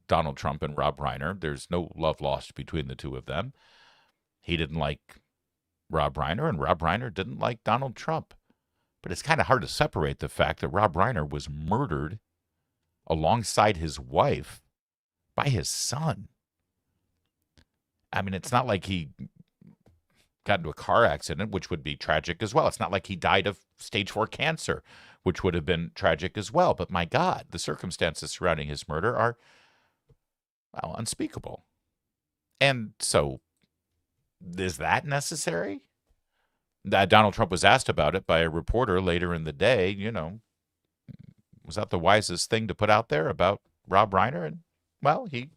Donald Trump and Rob Reiner, there's no love lost between the two of them. He didn't like Rob Reiner, and Rob Reiner didn't like Donald Trump. But it's kind of hard to separate the fact that Rob Reiner was murdered alongside his wife by his son. I mean, it's not like he got into a car accident, which would be tragic as well. It's not like he died of stage 4 cancer, which would have been tragic as well. But my God, the circumstances surrounding his murder are, well, unspeakable. And so, is that necessary? Donald Trump was asked about it by a reporter later in the day, was that the wisest thing to put out there about Rob Reiner? And, well, he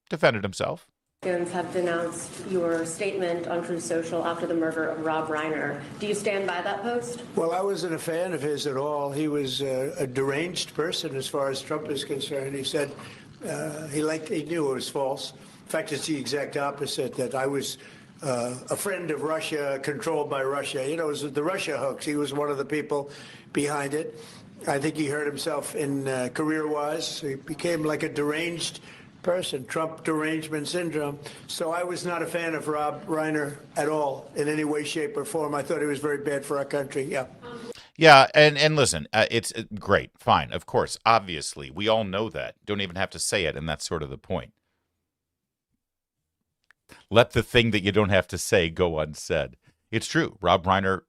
defended himself. Have denounced your statement on Truth Social after the murder of Rob Reiner. Do you stand by that post? Well, I wasn't a fan of his at all. He was a deranged person as far as Trump is concerned. He said he knew it was false. In fact, it's the exact opposite, that I was a friend of Russia, controlled by Russia. It was the Russia hoax. He was one of the people behind it. I think he hurt himself in career-wise. He became like a deranged person, Trump derangement syndrome. So I was not a fan of Rob Reiner at all in any way, shape, or form. I thought he was very bad for our country. Yeah. Yeah, and listen, it's great, fine, of course, obviously, we all know that. Don't even have to say it, and that's sort of the point. Let the thing that you don't have to say go unsaid. It's true. Rob Reiner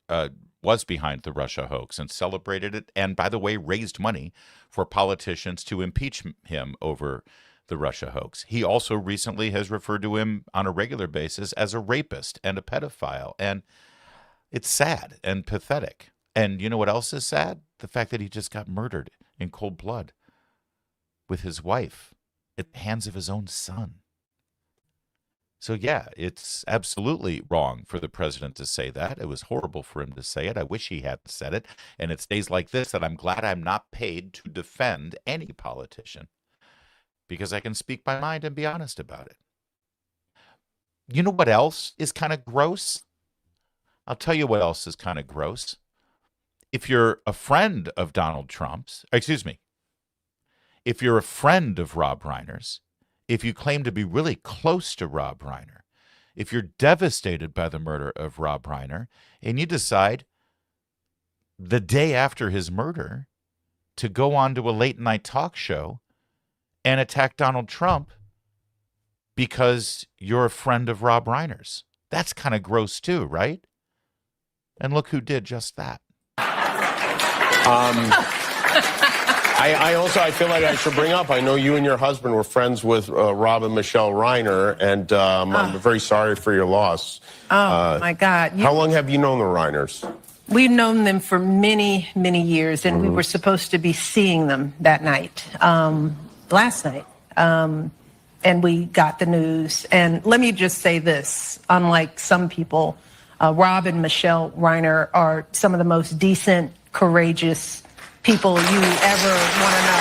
was behind the Russia hoax and celebrated it, and by the way, raised money for politicians to impeach him over the Russia hoax. He also recently has referred to him on a regular basis as a rapist and a pedophile, and it's sad and pathetic. And you know what else is sad? The fact that he just got murdered in cold blood with his wife at the hands of his own son. So, yeah, it's absolutely wrong for the president to say that. It was horrible for him to say it. I wish he hadn't said it. And it's days like this that I'm glad I'm not paid to defend any politician, because I can speak my mind and be honest about it. You know what else is kind of gross? I'll tell you what else is kind of gross. If you're a friend of Donald Trump's, if you're a friend of Rob Reiner's, if you claim to be really close to Rob Reiner, if you're devastated by the murder of Rob Reiner, and you decide the day after his murder to go on to a late-night talk show and attack Donald Trump because you're a friend of Rob Reiner's, that's kind of gross too, right? And look who did just that. I feel like I should bring up, I know you and your husband were friends with Rob and Michelle Reiner, and I'm very sorry for your loss. My God. How long have you known the Reiners? We've known them for many, many years, and we were supposed to be seeing them that night, last night. And we got the news. And let me just say this, unlike some people, Rob and Michelle Reiner are some of the most decent, courageous people you ever want to know.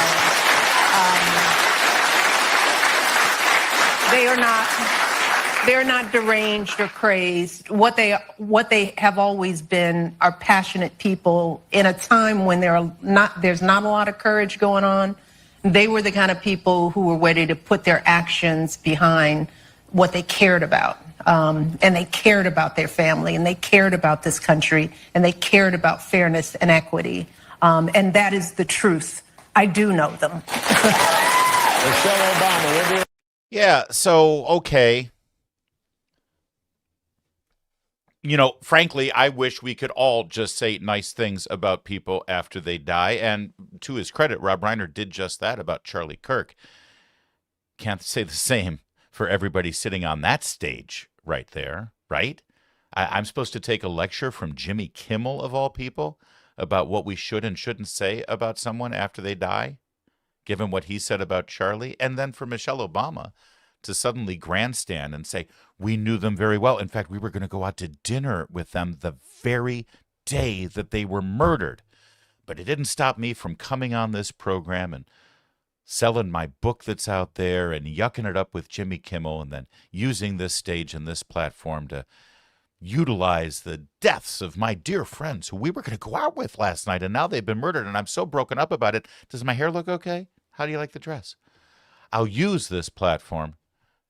They're not deranged or crazed. What they have always been are passionate people in a time when there's not a lot of courage going on. They were the kind of people who were ready to put their actions behind what they cared about. And they cared about their family, and they cared about this country, and they cared about fairness and equity. And that is the truth. I do know them. Michelle Obama. Yeah, so, okay. You know, frankly, I wish we could all just say nice things about people after they die. And to his credit, Rob Reiner did just that about Charlie Kirk. Can't say the same for everybody sitting on that stage right there, right? I'm supposed to take a lecture from Jimmy Kimmel, of all people, about what we should and shouldn't say about someone after they die, given what he said about Charlie, and then for Michelle Obama to suddenly grandstand and say, we knew them very well. In fact, we were going to go out to dinner with them the very day that they were murdered. But it didn't stop me from coming on this program and selling my book that's out there and yucking it up with Jimmy Kimmel, and then using this stage and this platform to utilize the deaths of my dear friends who we were going to go out with last night, and now they've been murdered, and I'm so broken up about it. Does my hair look okay? How do you like the dress? I'll use this platform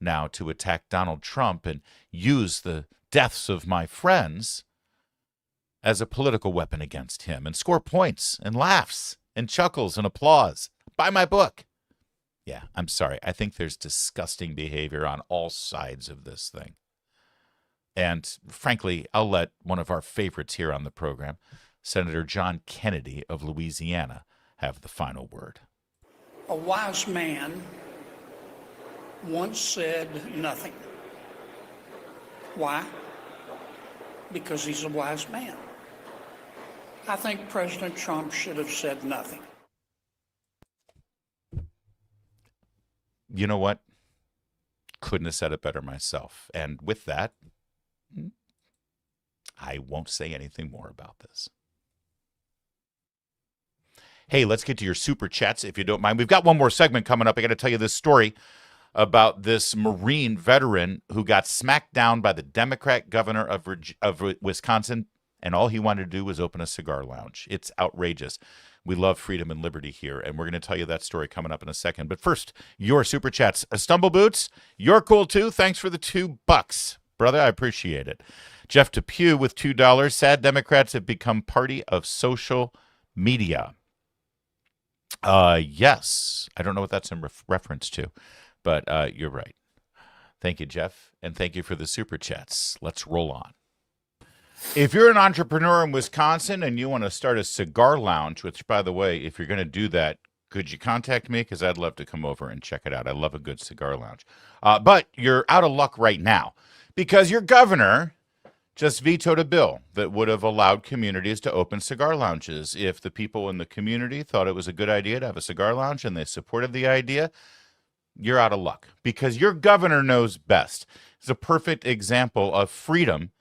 now to attack Donald Trump and use the deaths of my friends as a political weapon against him and score points and laughs and chuckles and applause. Buy my book. Yeah, I'm sorry. I think there's disgusting behavior on all sides of this thing. And frankly, I'll let one of our favorites here on the program, Senator John Kennedy of Louisiana, have the final word. A wise man once said nothing. Why? Because he's a wise man. I think President Trump should have said nothing. You know what? Couldn't have said it better myself. And with that, I won't say anything more about this. Hey, let's get to your super chats, if you don't mind. We've got one more segment coming up. I got to tell you this story about this Marine veteran who got smacked down by the Democrat governor of Wisconsin, and all he wanted to do was open a cigar lounge. It's outrageous. We love freedom and liberty here, and we're going to tell you that story coming up in a second. But first, your super chats. Stumble Boots, you're cool too. Thanks for the $2. Brother, I appreciate it. Jeff Depew with $2. Sad Democrats have become party of social media. Yes. I don't know what that's in reference to, but you're right. Thank you, Jeff, and thank you for the super chats. Let's roll on. If you're an entrepreneur in Wisconsin and you want to start a cigar lounge, which, by the way, if you're going to do that, could you contact me? Because I'd love to come over and check it out. I love a good cigar lounge. But you're out of luck right now because your governor just vetoed a bill that would have allowed communities to open cigar lounges. If the people in the community thought it was a good idea to have a cigar lounge and they supported the idea, you're out of luck because your governor knows best. It's a perfect example of freedom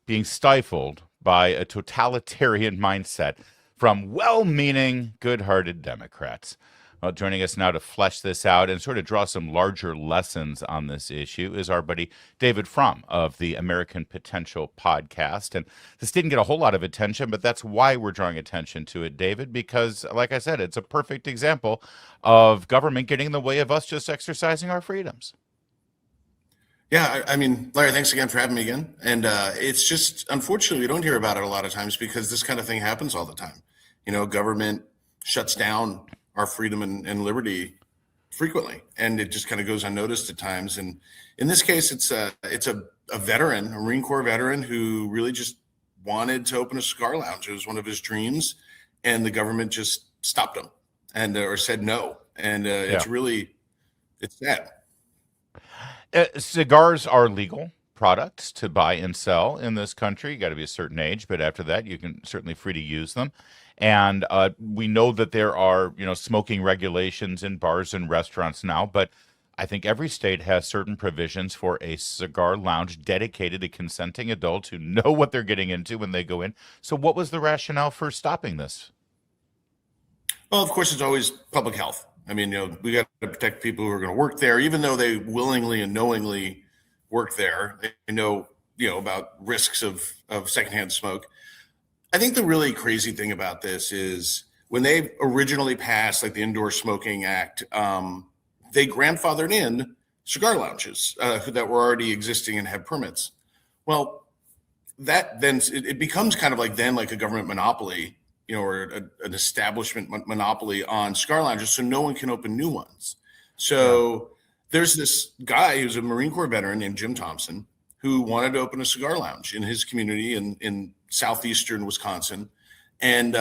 being stifled by a totalitarian mindset from well-meaning, good-hearted Democrats. Well, joining us now to flesh this out and sort of draw some larger lessons on this issue is our buddy David Fromm of the American Potential podcast. And this didn't get a whole lot of attention, but that's why we're drawing attention to it, David, because, like I said, it's a perfect example of government getting in the way of us just exercising our freedoms. Yeah, I mean, Larry, thanks again for having me again. And it's just, unfortunately, we don't hear about it a lot of times because this kind of thing happens all the time. You know, government shuts down our freedom and liberty frequently, and it just kind of goes unnoticed at times. And in this case, it's a veteran, a Marine Corps veteran who really just wanted to open a cigar lounge. It was one of his dreams, and the government just stopped him and or said no. And it's sad. Cigars are legal products to buy and sell in this country. You got to be a certain age, but after that, you can certainly free to use them. And we know that there are, smoking regulations in bars and restaurants now, but I think every state has certain provisions for a cigar lounge dedicated to consenting adults who know what they're getting into when they go in. So what was the rationale for stopping this? Well, of course, it's always public health. I mean, we got to protect people who are going to work there, even though they willingly and knowingly work there. They know, about risks of secondhand smoke. I think the really crazy thing about this is when they originally passed like the Indoor Smoking Act, they grandfathered in cigar lounges that were already existing and had permits. Well, that then it becomes kind of like a government monopoly, or an establishment monopoly on cigar lounges, so no one can open new ones. So there's this guy who's a Marine Corps veteran named Jim Thompson who wanted to open a cigar lounge in his community in southeastern Wisconsin. And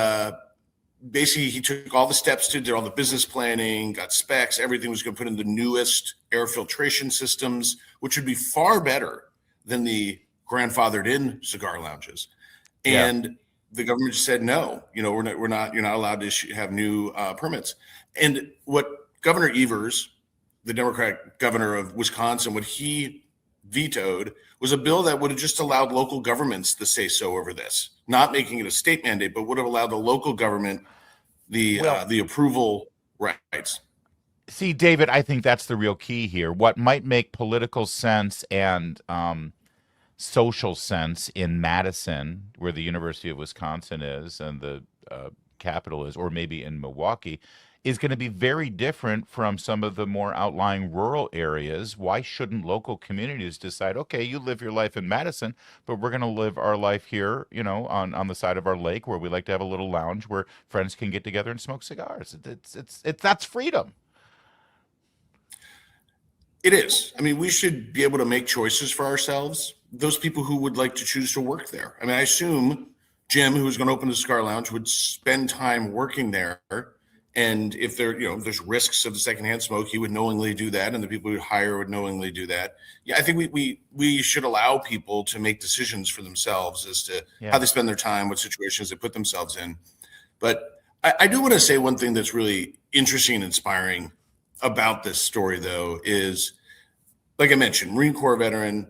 basically he took all the steps did all the business planning, got specs, everything was going to put in the newest air filtration systems, which would be far better than the grandfathered in cigar lounges. And the government just said, no, you're not allowed to have new permits. And what Governor Evers, the Democratic governor of Wisconsin, what he vetoed was a bill that would have just allowed local governments the say so over this, not making it a state mandate, but would have allowed the local government the approval rights. See, David, I think that's the real key here. What might make political sense and social sense in Madison, where the University of Wisconsin is and the capital is, or maybe in Milwaukee, is going to be very different from some of the more outlying rural areas. Why shouldn't local communities decide, okay, you live your life in Madison, but we're going to live our life here, on the side of our lake where we like to have a little lounge where friends can get together and smoke cigars. That's freedom. It is. I mean, we should be able to make choices for ourselves. Those people who would like to choose to work there. I mean, I assume Jim, who's going to open the cigar lounge, would spend time working there. And if there's risks of the secondhand smoke, he would knowingly do that, and the people who hire would knowingly do that. Yeah, I think we should allow people to make decisions for themselves as to how they spend their time, what situations they put themselves in. But I do want to say one thing that's really interesting and inspiring about this story, though, is, like I mentioned, Marine Corps veteran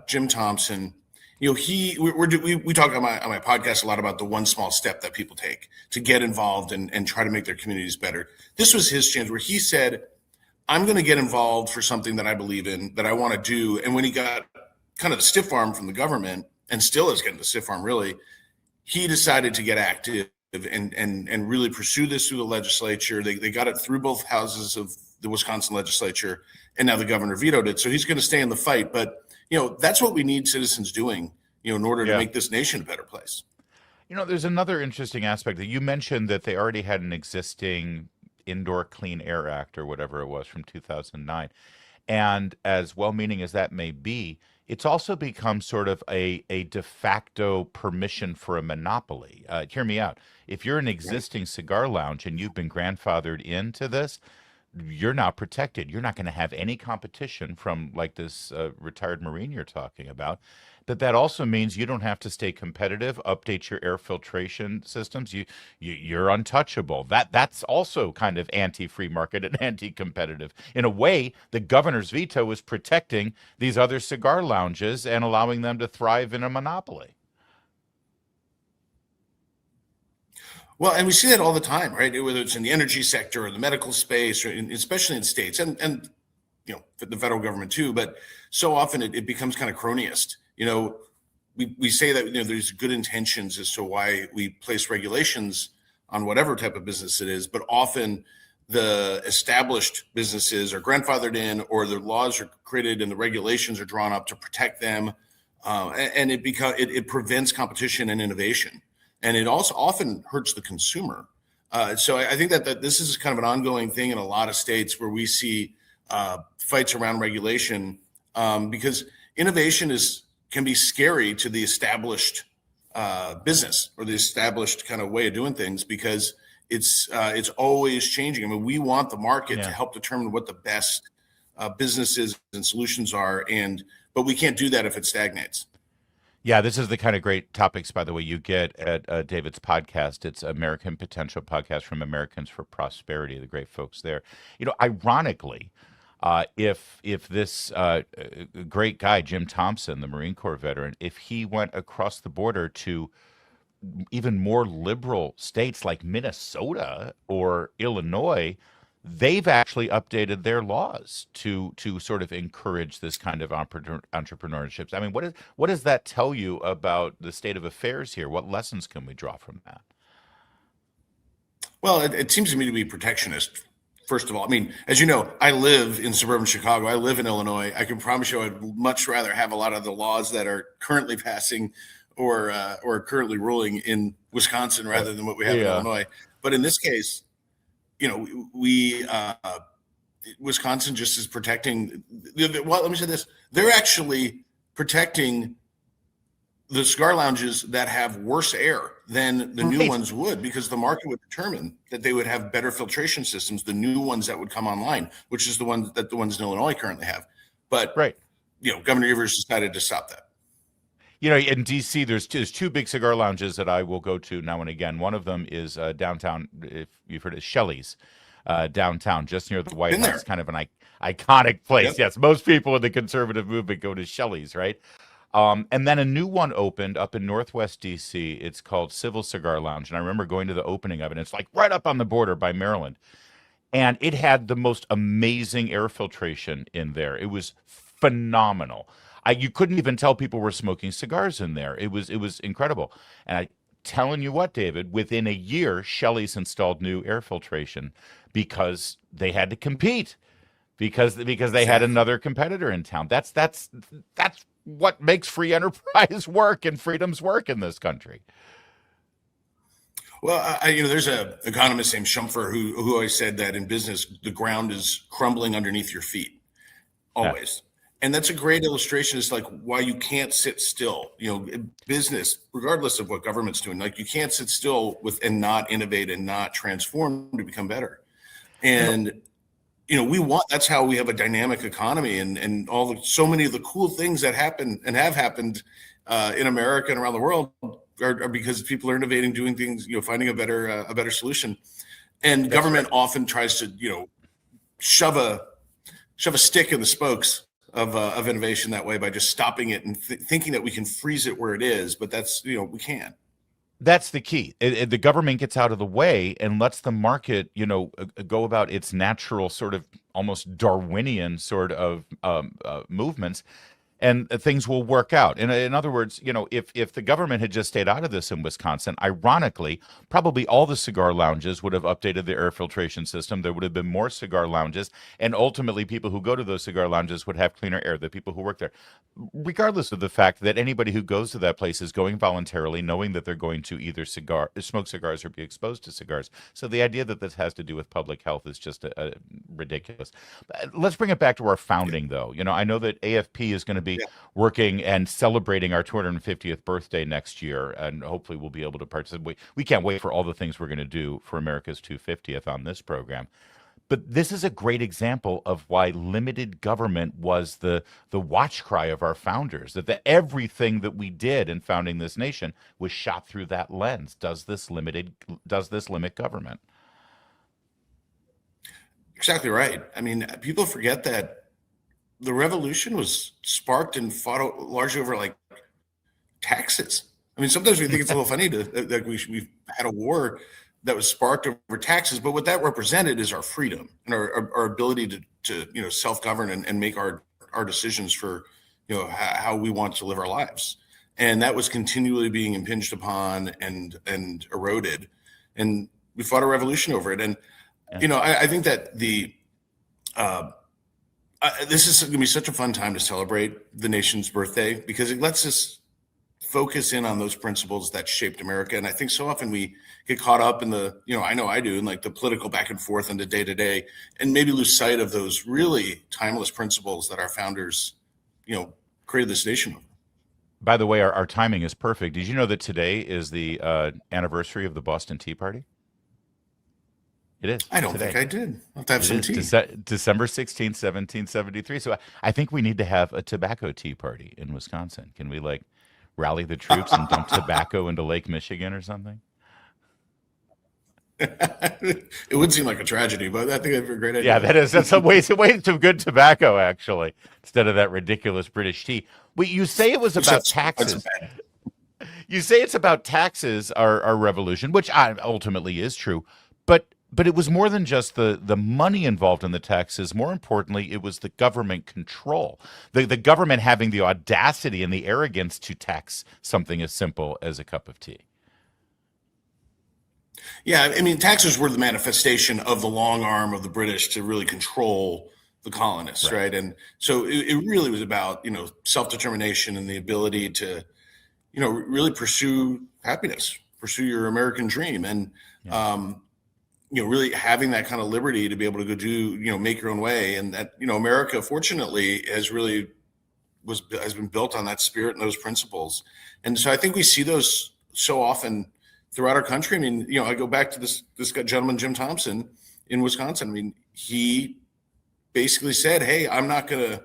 Jim Thompson. We talk on my podcast a lot about the one small step that people take to get involved and try to make their communities better. This was his chance where he said, I'm going to get involved for something that I believe in, that I want to do. And when he got kind of the stiff arm from the government, and still is getting the stiff arm, really, he decided to get active and really pursue this through the legislature. They got it through both houses of the Wisconsin legislature, and now the governor vetoed it. So he's going to stay in the fight. But that's what we need citizens doing, in order to make this nation a better place. There's another interesting aspect that you mentioned, that they already had an existing Indoor Clean Air Act or whatever it was from 2009. And as well-meaning as that may be, it's also become sort of a de facto permission for a monopoly. Hear me out. If you're an existing cigar lounge and you've been grandfathered into this, you're now protected. You're not going to have any competition from like this retired Marine you're talking about. But that also means you don't have to stay competitive, update your air filtration systems. You're untouchable. That's also kind of anti-free market and anti-competitive. In a way, the governor's veto is protecting these other cigar lounges and allowing them to thrive in a monopoly. Well, and we see that all the time, right? Whether it's in the energy sector or the medical space, or especially in states, and the federal government too. But so often it becomes kind of cronyist. We say that there's good intentions as to why we place regulations on whatever type of business it is, but often the established businesses are grandfathered in, or the laws are created and the regulations are drawn up to protect them, and it prevents competition and innovation. And it also often hurts the consumer. So I think that this is kind of an ongoing thing in a lot of states where we see fights around regulation, because innovation can be scary to the established business or the established kind of way of doing things, because it's always changing. I mean, we want the market to help determine what the best businesses and solutions are, but we can't do that if it stagnates. Yeah, this is the kind of great topics, by the way, you get at David's podcast. It's American Potential Podcast from Americans for Prosperity, the great folks there. Ironically, if this great guy, Jim Thompson, the Marine Corps veteran, if he went across the border to even more liberal states like Minnesota or Illinois, they've actually updated their laws to sort of encourage this kind of entrepreneurship. I mean, what does that tell you about the state of affairs here? What lessons can we draw from that? Well, it seems to me to be protectionist. First of all, I mean, as you know, I live in suburban Chicago. I live in Illinois. I can promise you I'd much rather have a lot of the laws that are currently passing or currently ruling in Wisconsin rather than what we have in Illinois. But in this case, Wisconsin just is protecting. Well, let me say this: they're actually protecting the cigar lounges that have worse air than the new ones would, because the market would determine that they would have better filtration systems, the new ones that would come online, which is the ones in Illinois currently have. But Governor Evers decided to stop that. In DC, there's two big cigar lounges that I will go to now and again. One of them is downtown, if you've heard of Shelley's, downtown, just near the White House, kind of an iconic place. Yep. Yes, most people in the conservative movement go to Shelley's, right? And then a new one opened up in Northwest DC. It's called Civil Cigar Lounge, and I remember going to the opening of it. It's like right up on the border by Maryland, and it had the most amazing air filtration in there. It was phenomenal. You couldn't even tell people were smoking cigars in there. It was incredible. And I telling you what, David, within a year, Shelley's installed new air filtration because they had to compete, because they had another competitor in town. That's what makes free enterprise work and freedoms work in this country. Well, there's an economist named Schumpfer who always said that in business, the ground is crumbling underneath your feet, always. Yeah. And that's a great illustration. It's like why you can't sit still, in business, regardless of what government's doing. Like you can't sit still and not innovate and not transform to become better. And, that's how we have a dynamic economy and so many of the cool things that happen and have happened in America and around the world are because people are innovating, doing things, finding a better solution. And government often tries to, shove a stick in the spokes of innovation that way by just stopping it and thinking that we can freeze it where it is, but that's we can't. That's the key. The government gets out of the way and lets the market, go about its natural sort of almost Darwinian sort of movements, and things will work out. In other words, if the government had just stayed out of this in Wisconsin, ironically, probably all the cigar lounges would have updated their air filtration system. There would have been more cigar lounges, and ultimately people who go to those cigar lounges would have cleaner air, the people who work there, regardless of the fact that anybody who goes to that place is going voluntarily, knowing that they're going to either smoke cigars or be exposed to cigars. So the idea that this has to do with public health is just ridiculous. Let's bring it back to our founding, though. I know that AFP is going to be working and celebrating our 250th birthday next year, and hopefully we'll be able to participate. We can't wait for all the things we're going to do for America's 250th on this program. But this is a great example of why limited government was the watch cry of our founders, that everything that we did in founding this nation was shot through that lens. Does this limit government? Exactly right. I mean, people forget that the revolution was sparked and fought largely over like taxes. I mean, sometimes we think it's a little funny that we've had a war that was sparked over taxes, but what that represented is our freedom and our ability to self-govern and make our decisions for how we want to live our lives. And that was continually being impinged upon and eroded, and we fought a revolution over it. And I think that this is going to be such a fun time to celebrate the nation's birthday, because it lets us focus in on those principles that shaped America. And I think so often we get caught up in I know I do, in like the political back and forth and the day to day, and maybe lose sight of those really timeless principles that our founders, created this nation over. By the way, our timing is perfect. Did you know that today is the anniversary of the Boston Tea Party? It is. I don't today. think I did. I'll have to have some tea. December 16th, 1773. So I think we need to have a tobacco tea party in Wisconsin. Can we rally the troops and dump tobacco into Lake Michigan or something? It would seem like a tragedy, but I think that'd be a great idea. Yeah, that's a waste of good tobacco, actually, instead of that ridiculous British tea. You say it was about taxes. You say it's about taxes, our revolution, which ultimately is true, but it was more than just the money involved in the taxes. More importantly, it was the government control, the government having the audacity and the arrogance to tax something as simple as a cup of tea. Yeah, I mean, taxes were the manifestation of the long arm of the British to really control the colonists, right? And so it really was about, self-determination and the ability to, really pursue happiness, pursue your American dream. And, really having that kind of liberty to be able to go do, make your own way. And that, America, fortunately, has been built on that spirit and those principles. And so I think we see those so often throughout our country. I mean, I go back to this gentleman, Jim Thompson in Wisconsin. I mean, he basically said, hey, I'm not going to,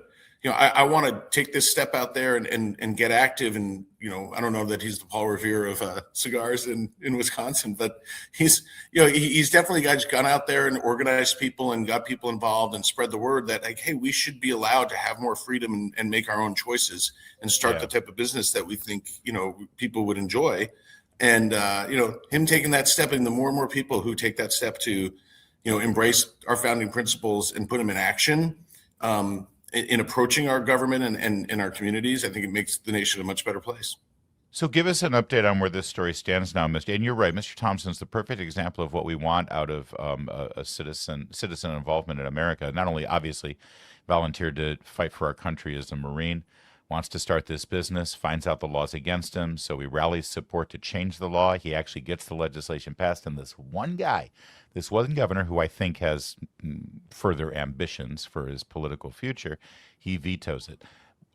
I want to take this step out there and get active. And, I don't know that he's the Paul Revere of cigars in Wisconsin, but he's definitely gone out there and organized people and got people involved and spread the word that, like, hey, we should be allowed to have more freedom and make our own choices and start the type of business that we think, people would enjoy. And, him taking that step, and the more and more people who take that step to, embrace our founding principles and put them in action, in approaching our government and in our communities, I think it makes the nation a much better place. So give us an update on where this story stands now, Mr. And you're right, Mr. Thompson's the perfect example of what we want out of a citizen involvement in America. Not only obviously volunteered to fight for our country as a Marine, wants to start this business, finds out the law's against him, so he rallies support to change the law. He actually gets the legislation passed, and this one governor, who I think has further ambitions for his political future, he vetoes it.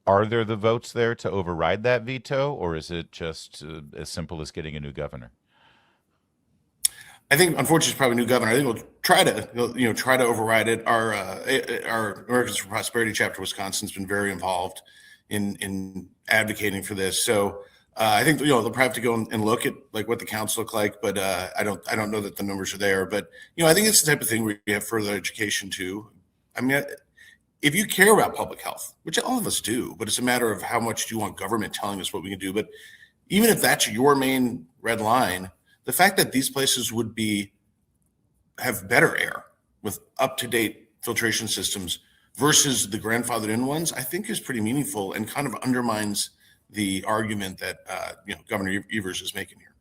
Are there the votes there to override that veto, or is it just as simple as getting a new governor? I think, unfortunately, it's probably a new governor. I think we'll try to override it. Our Americans for Prosperity chapter, Wisconsin, has been very involved in advocating for this. So I think they'll probably have to go and look at what the counts look like, but I don't know that the numbers are there. But I think it's the type of thing where you have further education too. I mean, if you care about public health, which all of us do, but it's a matter of how much do you want government telling us what we can do. But even if that's your main red line, the fact that these places would have better air with up-to-date filtration systems versus the grandfathered in ones, I think is pretty meaningful and kind of undermines the argument that Governor Evers is making here.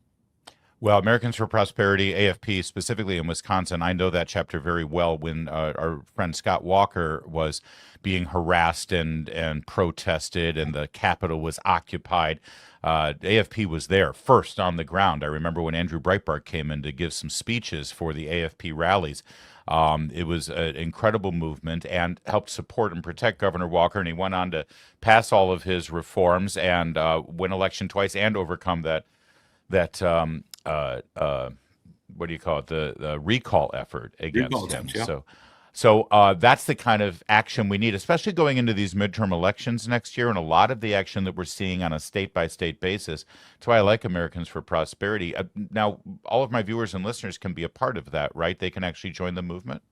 Well, Americans for Prosperity, AFP, specifically in Wisconsin, I know that chapter very well. When our friend Scott Walker was being harassed and protested and the Capitol was occupied, AFP was there first on the ground. I remember when Andrew Breitbart came in to give some speeches for the AFP rallies. It was an incredible movement and helped support and protect Governor Walker, and he went on to pass all of his reforms and win election twice and overcome that what do you call it, the recall effort against him. Yeah. So So that's the kind of action we need, especially going into these midterm elections next year, and a lot of the action that we're seeing on a state-by-state basis. That's why I like Americans for Prosperity. Now, all of my viewers and listeners can be a part of that, right? They can actually join the movement.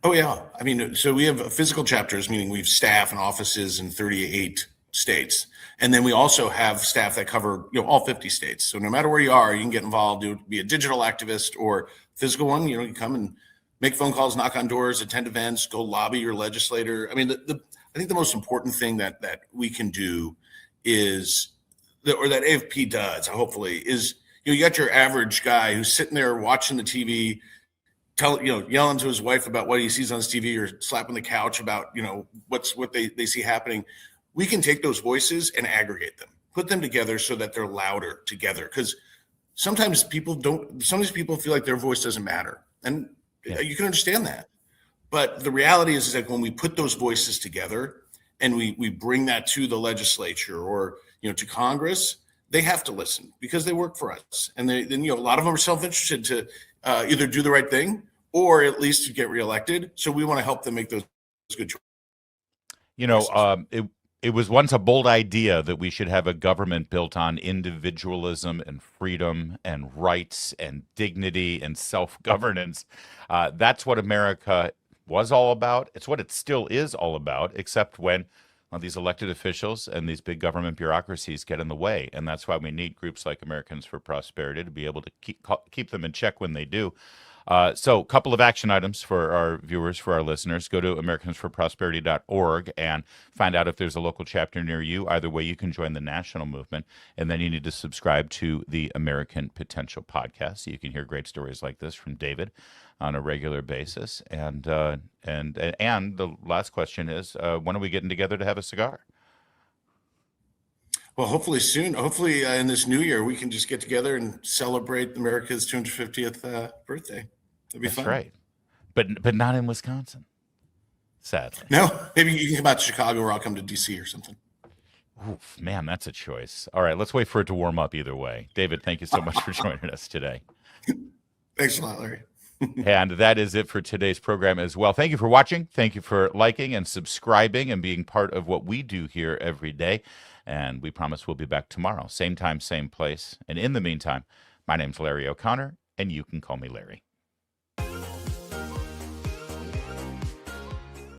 Oh, yeah. I mean, so we have physical chapters, meaning we have staff and offices in 38 states. And then we also have staff that cover, all 50 states. So no matter where you are, you can get involved, be a digital activist or physical one. You come and make phone calls, knock on doors, attend events, go lobby your legislator. I mean, I think the most important thing that we can do is, or that AFP does, hopefully, is, you got your average guy who's sitting there watching the TV, yelling to his wife about what he sees on his TV, or slapping the couch about, what they see happening. We can take those voices and aggregate them, put them together so that they're louder together. Because sometimes people feel like their voice doesn't matter. And you can understand that. But the reality is that when we put those voices together and we bring that to the legislature or, to Congress, they have to listen because they work for us. And then a lot of them are self-interested to either do the right thing or at least to get reelected. So we want to help them make those good choices. It was once a bold idea that we should have a government built on individualism and freedom and rights and dignity and self-governance. That's what America was all about. It's what it still is all about, except when these elected officials and these big government bureaucracies get in the way. And that's why we need groups like Americans for Prosperity to be able to keep them in check when they do. So a couple of action items for our viewers, for our listeners. Go to americansforprosperity.org and find out if there's a local chapter near you. Either way, you can join the national movement. And then you need to subscribe to the American Potential podcast so you can hear great stories like this from David on a regular basis. And the last question is, when are we getting together to have a cigar? Well, hopefully soon. Hopefully in this new year, we can just get together and celebrate America's 250th birthday. That'd be fun. That's right. But not in Wisconsin, sadly. No, maybe you can come out to Chicago or I'll come to D.C. or something. Oof, man, that's a choice. All right, let's wait for it to warm up either way. David, thank you so much for joining us today. Thanks a lot, Larry. And that is it for today's program as well. Thank you for watching. Thank you for liking and subscribing and being part of what we do here every day. And we promise we'll be back tomorrow. Same time, same place. And in the meantime, my name's Larry O'Connor, and you can call me Larry.